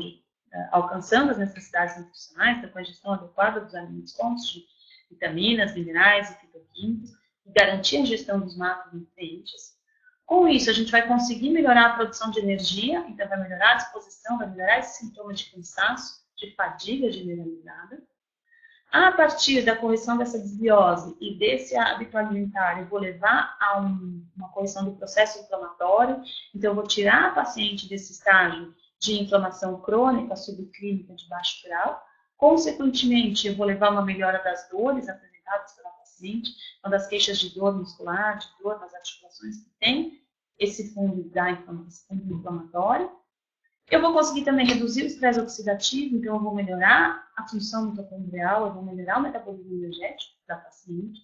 alcançando as necessidades nutricionais, então, com a ingestão adequada dos alimentos fontes de vitaminas, minerais e fitoquímicos, e garantir a ingestão dos macronutrientes. Com isso, a gente vai conseguir melhorar a produção de energia, então vai melhorar a disposição, vai melhorar esse sintoma de cansaço, de fadiga generalizada. A partir da correção dessa desbiose e desse hábito alimentar, eu vou levar a uma correção do processo inflamatório, então eu vou tirar a paciente desse estágio de inflamação crônica subclínica de baixo grau. Consequentemente, eu vou levar uma melhora das dores apresentadas pela paciente, uma das queixas de dor muscular, de dor nas articulações que tem esse fundo inflamatório. Eu vou conseguir também reduzir o estresse oxidativo, então eu vou melhorar a função mitocondrial, eu vou melhorar o metabolismo energético da paciente.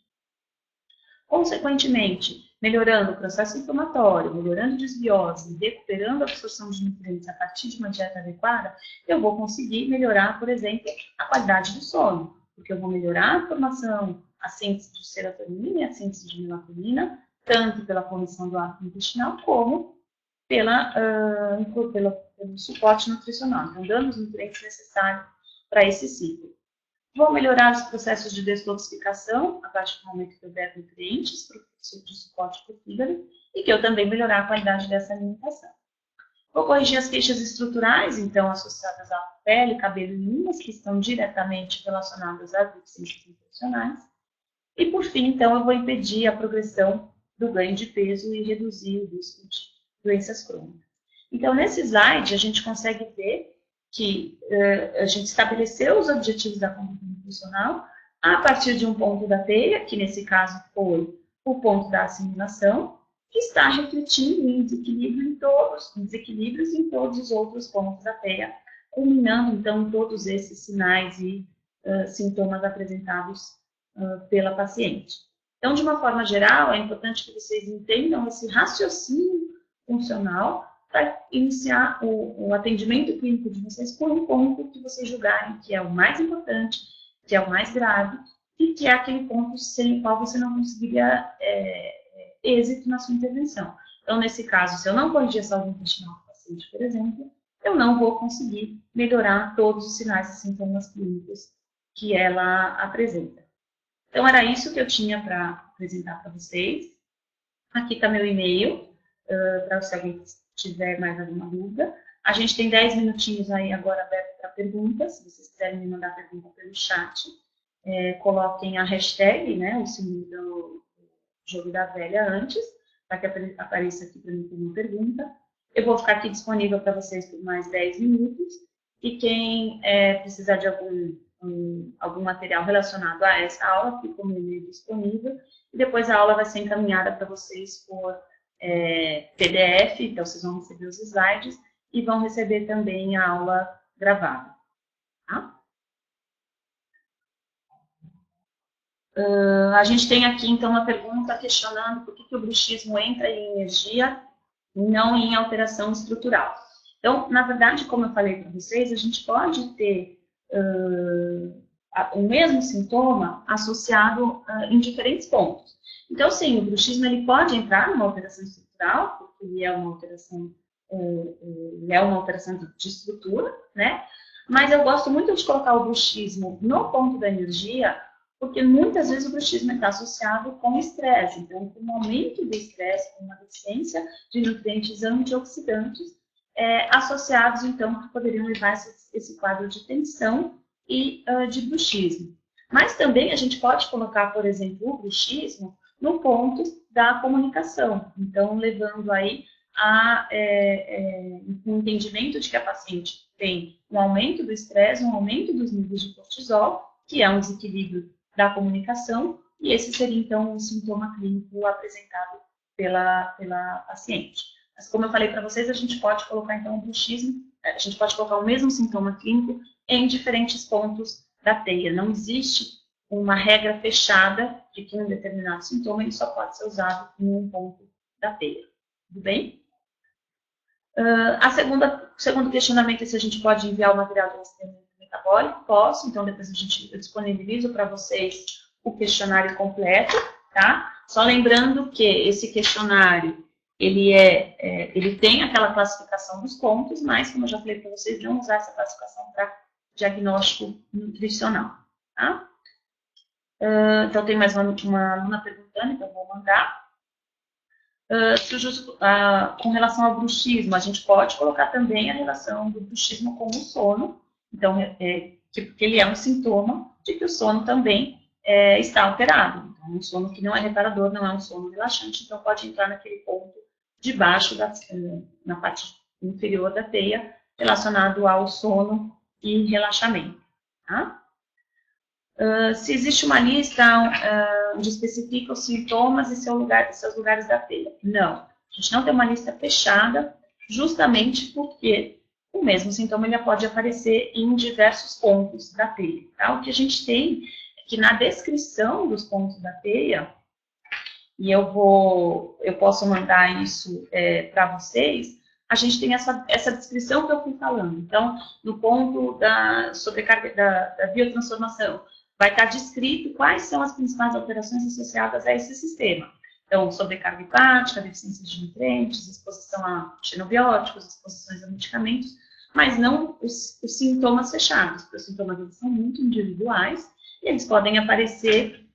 Consequentemente, melhorando o processo inflamatório, melhorando a desbiose, recuperando a absorção de nutrientes a partir de uma dieta adequada, eu vou conseguir melhorar, por exemplo, a qualidade do sono, porque eu vou melhorar a formação, a síntese de serotonina e a síntese de melatonina, tanto pela correção do hábito intestinal, como pelo suporte nutricional, então dando os nutrientes necessários para esse ciclo. Vou melhorar os processos de detoxificação, a partir do momento que eu der nutrientes de suporte para o fígado, e que eu também melhorar a qualidade dessa alimentação. Vou corrigir as queixas estruturais, então, associadas à pele, cabelo e unhas, que estão diretamente relacionadas às deficiências nutricionais. E, por fim, então, eu vou impedir a progressão do ganho de peso e reduzir o risco de doenças crônicas. Então, nesse slide, a gente consegue ver que a gente estabeleceu os objetivos da conduta nutricional a partir de um ponto da teia, que nesse caso foi o ponto da assimilação, que está refletindo em desequilíbrios em todos os outros pontos da teia, culminando, então, todos esses sinais e sintomas apresentados pela paciente. Então, de uma forma geral, é importante que vocês entendam esse raciocínio funcional para iniciar o atendimento clínico de vocês por um ponto que vocês julgarem que é o mais importante, que é o mais grave e que é aquele ponto sem o qual você não conseguiria êxito na sua intervenção. Então, nesse caso, se eu não corrigir a saúde intestinal do paciente, por exemplo, eu não vou conseguir melhorar todos os sinais e sintomas clínicos que ela apresenta. Então, era isso que eu tinha para apresentar para vocês. Aqui está meu e-mail, para se alguém tiver mais alguma dúvida. A gente tem 10 minutinhos aí agora aberto para perguntas. Se vocês quiserem me mandar pergunta pelo chat, coloquem a hashtag, né, o símbolo do jogo da velha antes, para que apareça aqui para mim como pergunta. Eu vou ficar aqui disponível para vocês por mais 10 minutos. E quem precisar de algum material relacionado a essa aula, fica o meu e-mail disponível. E depois a aula vai ser encaminhada para vocês por PDF, então vocês vão receber os slides e vão receber também a aula gravada. Tá? A gente tem aqui, então, uma pergunta questionando por que o bruxismo entra em energia e não em alteração estrutural. Então, na verdade, como eu falei para vocês, a gente pode ter o mesmo sintoma associado em diferentes pontos. Então, sim, o bruxismo ele pode entrar numa alteração estrutural, porque ele é uma alteração de estrutura, né? Mas eu gosto muito de colocar o bruxismo no ponto da energia, porque muitas vezes o bruxismo está associado com estresse. Então, com um aumento do estresse, com uma deficiência de nutrientes antioxidantes, associados, então, que poderiam levar esse quadro de tensão e de bruxismo. Mas também a gente pode colocar, por exemplo, o bruxismo no ponto da comunicação. Então, levando aí um entendimento de que a paciente tem um aumento do estresse, um aumento dos níveis de cortisol, que é um desequilíbrio da comunicação, e esse seria, então, um sintoma clínico apresentado pela paciente. Mas, como eu falei para vocês, a gente pode colocar, então, o bruxismo, a gente pode colocar o mesmo sintoma clínico em diferentes pontos da teia. Não existe uma regra fechada de que um determinado sintoma ele só pode ser usado em um ponto da teia. Tudo bem? O segundo questionamento é se a gente pode enviar o material de rastreamento metabólico. Posso, então depois eu disponibilizo para vocês o questionário completo, tá? Só lembrando que esse questionário, ele tem aquela classificação dos pontos, mas, como eu já falei para vocês, não usar essa classificação para diagnóstico nutricional, tá? Então, tem mais uma aluna perguntando, então eu vou mandar. Com relação ao bruxismo, a gente pode colocar também a relação do bruxismo com o sono, então, porque ele é um sintoma de que o sono também está alterado. Então, um sono que não é reparador, não é um sono relaxante, então pode entrar naquele ponto de baixo, na parte inferior da teia, relacionado ao sono e relaxamento. Tá? Se existe uma lista onde especifica os sintomas e seus lugares da teia. Não. A gente não tem uma lista fechada, justamente porque o mesmo sintoma ele pode aparecer em diversos pontos da teia. Tá? O que a gente tem é que na descrição dos pontos da teia, e eu posso mandar isso para vocês, a gente tem essa descrição que eu fui falando. Então, no ponto da sobrecarga da biotransformação, vai estar descrito quais são as principais alterações associadas a esse sistema. Então, sobrecarga hepática, deficiência de nutrientes, exposição a xenobióticos, exposições a medicamentos, mas não os sintomas fechados, porque os sintomas eles são muito individuais e eles podem aparecer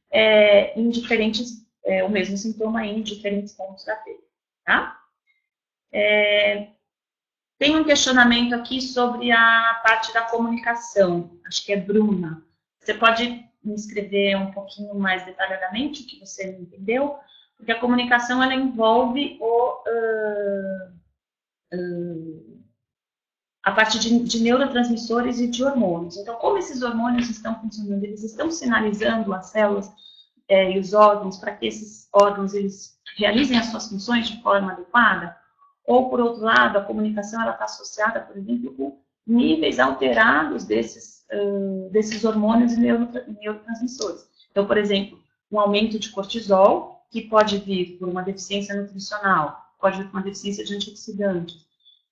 em diferentes, o mesmo sintoma em diferentes pontos da teia, tá? Tem um questionamento aqui sobre a parte da comunicação, acho que é Bruna. Você pode me escrever um pouquinho mais detalhadamente o que você não entendeu? Porque a comunicação, ela envolve a parte de neurotransmissores e de hormônios. Então, como esses hormônios estão funcionando? Eles estão sinalizando as células e os órgãos para que esses órgãos eles realizem as suas funções de forma adequada? Ou, por outro lado, a comunicação está associada, por exemplo, com níveis alterados desses hormônios e neurotransmissores. Então, por exemplo, um aumento de cortisol, que pode vir por uma deficiência nutricional, pode vir por uma deficiência de antioxidantes,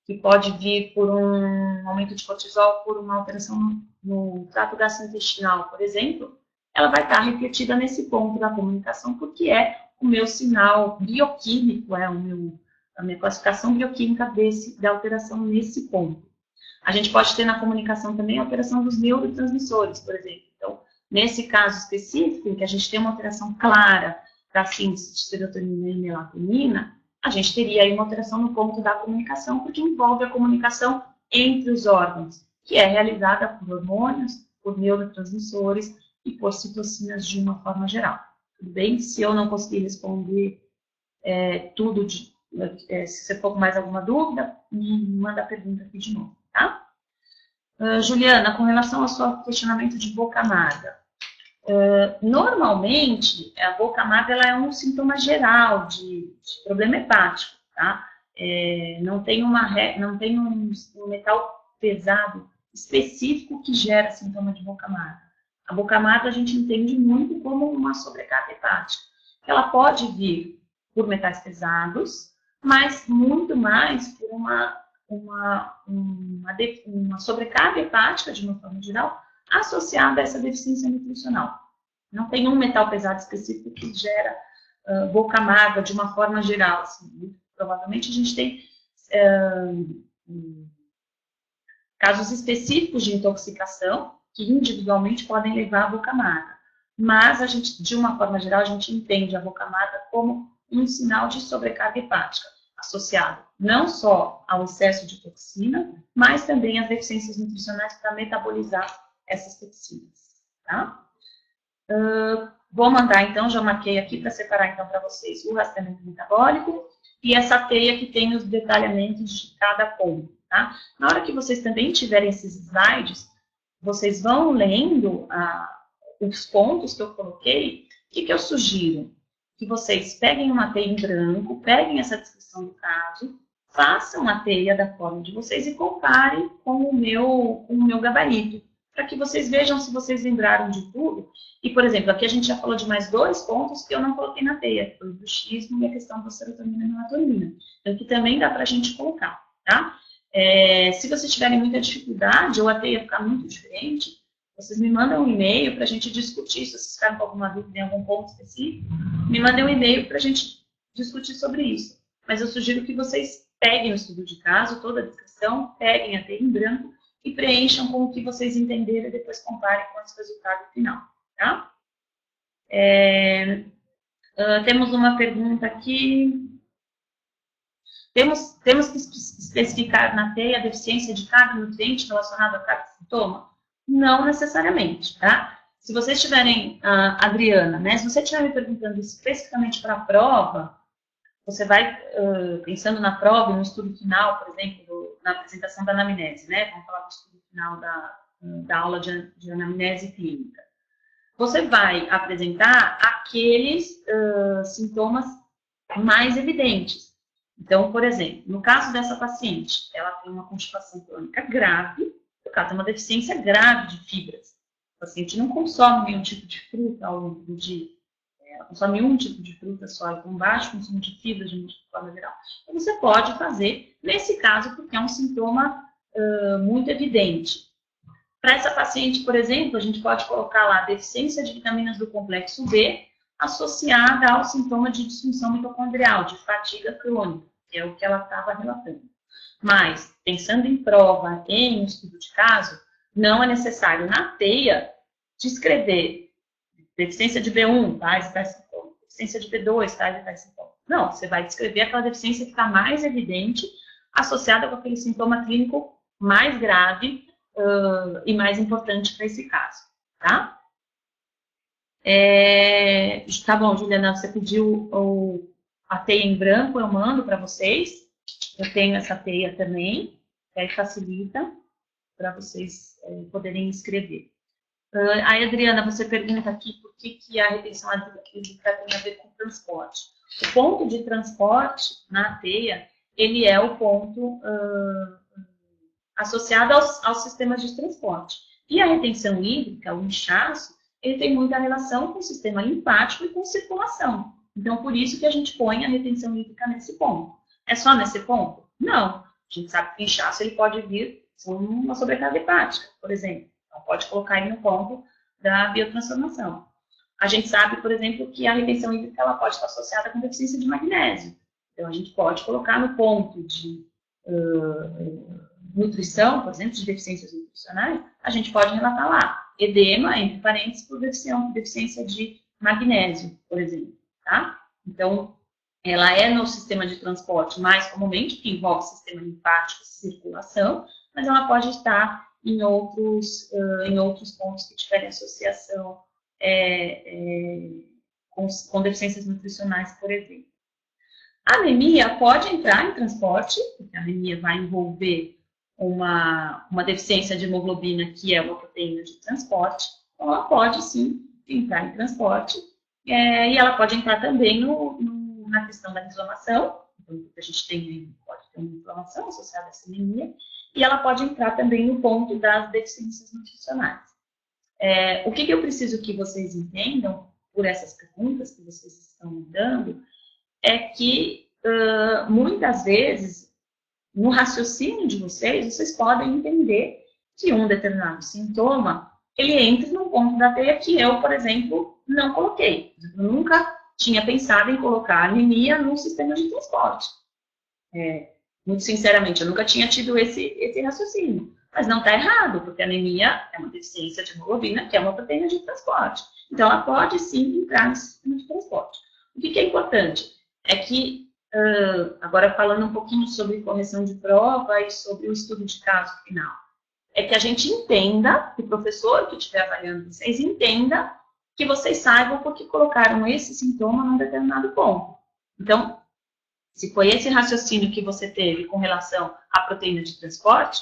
que pode vir por um aumento de cortisol por uma alteração no trato gastrointestinal, por exemplo, ela vai estar refletida nesse ponto da comunicação, porque é o meu sinal bioquímico, a minha classificação bioquímica da alteração nesse ponto. A gente pode ter na comunicação também a alteração dos neurotransmissores, por exemplo. Então, nesse caso específico, em que a gente tem uma alteração clara da síntese de serotonina e melatonina, a gente teria aí uma alteração no ponto da comunicação, porque envolve a comunicação entre os órgãos, que é realizada por hormônios, por neurotransmissores e por citocinas de uma forma geral. Tudo bem? Se eu não conseguir responder tudo, se você for com mais alguma dúvida, me manda a pergunta aqui de novo, tá? Juliana, com relação ao seu questionamento de boca amarga, normalmente, a boca amarga ela é um sintoma geral de problema hepático, tá? Não tem um metal pesado específico que gera sintoma de boca amarga. A boca amarga a gente entende muito como uma sobrecarga hepática. Ela pode vir por metais pesados, mas muito mais por uma sobrecarga hepática, de uma forma geral, associada a essa deficiência nutricional. Não tem um metal pesado específico que gera boca amarga de uma forma geral. Assim, provavelmente a gente tem casos específicos de intoxicação que individualmente podem levar à boca amarga. Mas a gente, de uma forma geral, a gente entende a boca amarga como um sinal de sobrecarga hepática, associado não só ao excesso de toxina, mas também às deficiências nutricionais para metabolizar essas toxinas, tá? Vou mandar, então, já marquei aqui para separar, então, para vocês o rastreamento metabólico e essa teia que tem os detalhamentos de cada ponto, tá? Na hora que vocês também tiverem esses slides, vocês vão lendo os pontos que eu coloquei. O que eu sugiro? Que vocês peguem uma teia em branco, peguem essa descrição do caso, façam a teia da forma de vocês e comparem com o meu gabarito, para que vocês vejam se vocês lembraram de tudo. E, por exemplo, aqui a gente já falou de mais 2 pontos que eu não coloquei na teia, que foi o bruxismo e a questão da serotonina e melatonina. Então, que também dá para a gente colocar, tá? Se vocês tiverem muita dificuldade ou a teia ficar muito diferente, vocês me mandam um e-mail para a gente discutir. Se vocês ficarem com alguma dúvida em algum ponto específico, me mandem um e-mail para a gente discutir sobre isso. Mas eu sugiro que vocês peguem o estudo de caso, toda a descrição, peguem a teia em branco e preencham com o que vocês entenderam e depois comparem com esse resultado final, tá? Temos uma pergunta aqui. Temos que especificar na teia a deficiência de cada nutriente relacionado a cada sintoma? Não necessariamente, tá? Se vocês tiverem, Adriana, né? Se você estiver me perguntando especificamente para a prova, você vai pensando na prova, no estudo final, por exemplo, na apresentação da anamnese, né? Vamos falar do estudo final da aula de anamnese clínica. Você vai apresentar aqueles sintomas mais evidentes. Então, por exemplo, no caso dessa paciente, ela tem uma constipação crônica grave, no caso, é uma deficiência grave de fibras. O paciente não consome nenhum tipo de fruta ao longo do dia. Ela consome um tipo de fruta só, e com baixo consumo de fibras de uma forma geral. Então, você pode fazer, nesse caso, porque é um sintoma muito evidente. Para essa paciente, por exemplo, a gente pode colocar lá deficiência de vitaminas do complexo B, associada ao sintoma de disfunção mitocondrial, de fadiga crônica, que é o que ela estava relatando. Mas, pensando em prova e em estudo de caso, não é necessário, na teia, descrever deficiência de B1, tais e tais sintomas, deficiência de B2, tais e tais sintomas. Não, você vai descrever aquela deficiência que está mais evidente, associada com aquele sintoma clínico mais grave e mais importante para esse caso, tá? Tá bom, Juliana, você pediu a teia em branco, eu mando para vocês. Eu tenho essa teia também, que aí facilita para vocês poderem escrever. Aí, Adriana, você pergunta aqui por que a retenção hídrica tem a ver com transporte. O ponto de transporte na teia, ele é o ponto associado aos sistemas de transporte. E a retenção hídrica, o inchaço, ele tem muita relação com o sistema linfático e com circulação. Então, por isso que a gente põe a retenção hídrica nesse ponto. É só nesse ponto? Não. A gente sabe que o inchaço ele pode vir com uma sobrecarga hepática, por exemplo. Então, pode colocar aí no ponto da biotransformação. A gente sabe, por exemplo, que a retenção hídrica ela pode estar associada com deficiência de magnésio. Então, a gente pode colocar no ponto nutrição, por exemplo, de deficiências nutricionais, a gente pode relatar lá, edema, entre parênteses, por deficiência de magnésio, por exemplo, tá? Então, ela é no sistema de transporte mais comumente, que envolve sistema linfático e circulação, mas ela pode estar em outros pontos que tiverem associação com deficiências nutricionais, por exemplo. A anemia pode entrar em transporte, porque a anemia vai envolver uma deficiência de hemoglobina, que é uma proteína de transporte, então ela pode sim entrar em transporte, e ela pode entrar também na questão da inflamação, então a gente pode ter uma inflamação associada a essa anemia, e ela pode entrar também no ponto das deficiências nutricionais. O que eu preciso que vocês entendam, por essas perguntas que vocês estão me dando, é que muitas vezes, no raciocínio de vocês podem entender que um determinado sintoma, ele entra num ponto da teia que eu, por exemplo, não coloquei. Eu nunca tinha pensado em colocar anemia no sistema de transporte. Muito sinceramente, eu nunca tinha tido esse raciocínio. Mas não está errado, porque a anemia é uma deficiência de hemoglobina, que é uma proteína de transporte. Então, ela pode sim entrar no sistema de transporte. O que é importante? É que, agora falando um pouquinho sobre correção de prova e sobre o estudo de caso final, é que a gente entenda, que o professor que estiver avaliando vocês entenda que vocês saibam por que colocaram esse sintoma num determinado ponto. Então, se foi esse raciocínio que você teve com relação à proteína de transporte,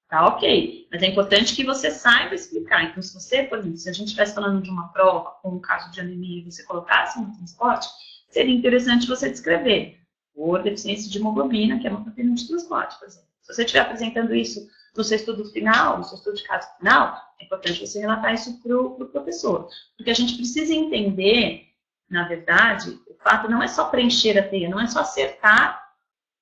tá ok. Mas é importante que você saiba explicar. Então, se você, por exemplo, se a gente estivesse falando de uma prova com um caso de anemia e você colocasse no transporte, seria interessante você descrever por deficiência de hemoglobina, que é uma proteína de transporte, por exemplo. Se você estiver apresentando isso no seu estudo final, no seu estudo de caso final, é importante você relatar isso para o professor. Porque a gente precisa entender, na verdade, o fato não é só preencher a teia, não é só acertar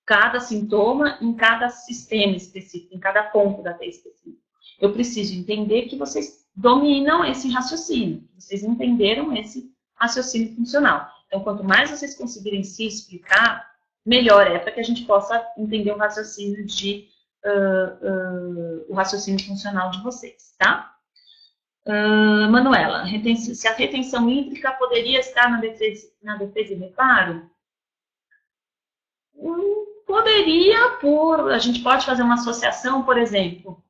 cada sintoma em cada sistema específico, em cada ponto da teia específica. Eu preciso entender que vocês dominam esse raciocínio, que vocês entenderam esse raciocínio funcional. Então, quanto mais vocês conseguirem se explicar, melhor é para que a gente possa entender o raciocínio o raciocínio funcional de vocês, tá? Manuela, se a retenção hídrica poderia estar na defesa e reparo? Poderia, a gente pode fazer uma associação, por exemplo,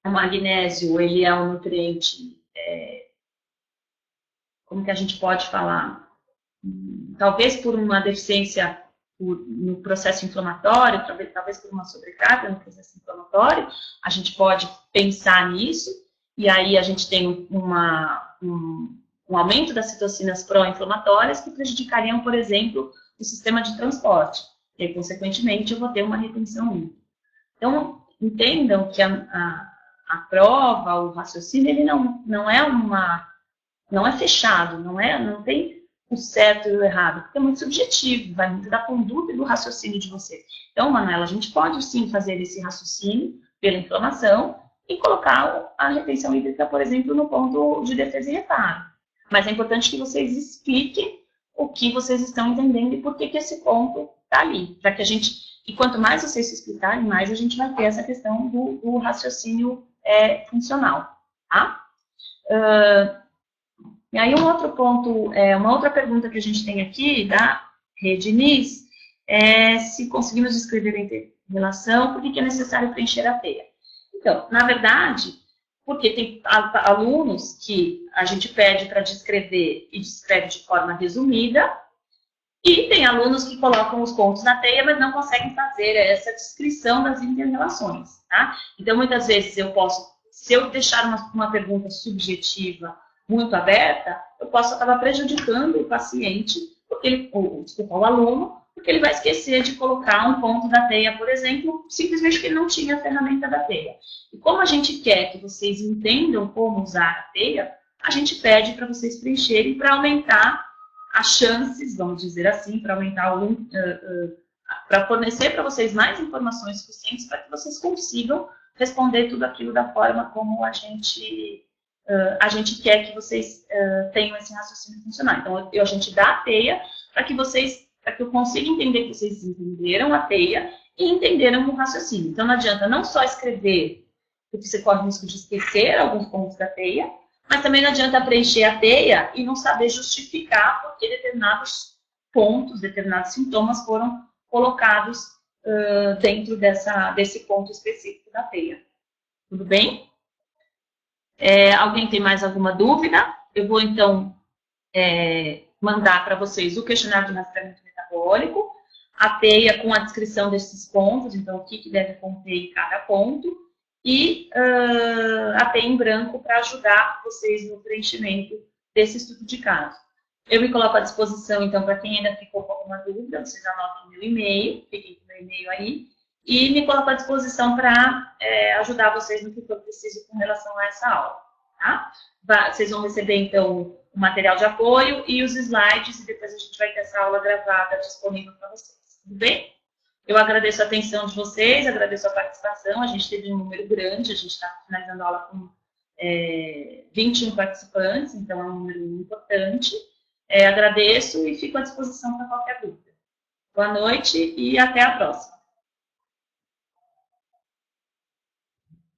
o magnésio, ele é um nutriente, como que a gente pode falar? Talvez por uma deficiência no processo inflamatório, talvez por uma sobrecarga no processo inflamatório, a gente pode pensar nisso, e aí a gente tem um aumento das citocinas pró-inflamatórias que prejudicariam, por exemplo, o sistema de transporte, e aí, consequentemente, eu vou ter uma retenção hídrica. Então, entendam que a prova, o raciocínio, ele não é fechado, não tem o certo e o errado, porque é muito subjetivo, vai muito da conduta e do raciocínio de vocês. Então, Manuela, a gente pode sim fazer esse raciocínio pela inflamação e colocar a retenção hídrica, por exemplo, no ponto de defesa e reparo. Mas é importante que vocês expliquem o que vocês estão entendendo e por que esse ponto está ali. Para que e quanto mais vocês se explicarem, mais a gente vai ter essa questão do raciocínio funcional, tá? E aí um outro ponto, uma outra pergunta que a gente tem aqui, da Rediniz, é se conseguimos descrever a relação, por que é necessário preencher a teia. Então, na verdade, porque tem alunos que a gente pede para descrever e descreve de forma resumida, e tem alunos que colocam os pontos na teia, mas não conseguem fazer essa descrição das inter-relações, tá? Então, muitas vezes se eu deixar uma pergunta subjetiva muito aberta, eu posso acabar prejudicando o paciente, o aluno, porque ele vai esquecer de colocar um ponto da teia, por exemplo, simplesmente porque ele não tinha a ferramenta da teia. E como a gente quer que vocês entendam como usar a teia, a gente pede para vocês preencherem para aumentar as chances, vamos dizer assim, para aumentar para fornecer para vocês mais informações suficientes para que vocês consigam responder tudo aquilo da forma como a gente quer que vocês tenham esse raciocínio funcional. Então, a gente dá a teia para que eu consiga entender que vocês entenderam a teia e entenderam o raciocínio. Então, não adianta não só escrever, porque você corre o risco de esquecer alguns pontos da teia, mas também não adianta preencher a teia e não saber justificar porque determinados pontos, determinados sintomas foram colocados dentro desse ponto específico da teia. Tudo bem? Alguém tem mais alguma dúvida? Eu vou, então, mandar para vocês o questionário de rastreamento metabólico, a teia com a descrição desses pontos, então o que deve conter em cada ponto, e a teia em branco para ajudar vocês no preenchimento desse estudo de caso. Eu me coloco à disposição, então, para quem ainda ficou com alguma dúvida, vocês anotem o meu e-mail, fiquem com o meu e-mail aí, e me coloco à disposição para ajudar vocês no que for preciso com relação a essa aula, tá? Vocês vão receber, então, o material de apoio e os slides, e depois a gente vai ter essa aula gravada disponível para vocês, tudo bem? Eu agradeço a atenção de vocês, agradeço a participação, a gente teve um número grande, a gente está finalizando a aula com 21 participantes, então é um número importante. Agradeço e fico à disposição para qualquer dúvida. Boa noite e até a próxima.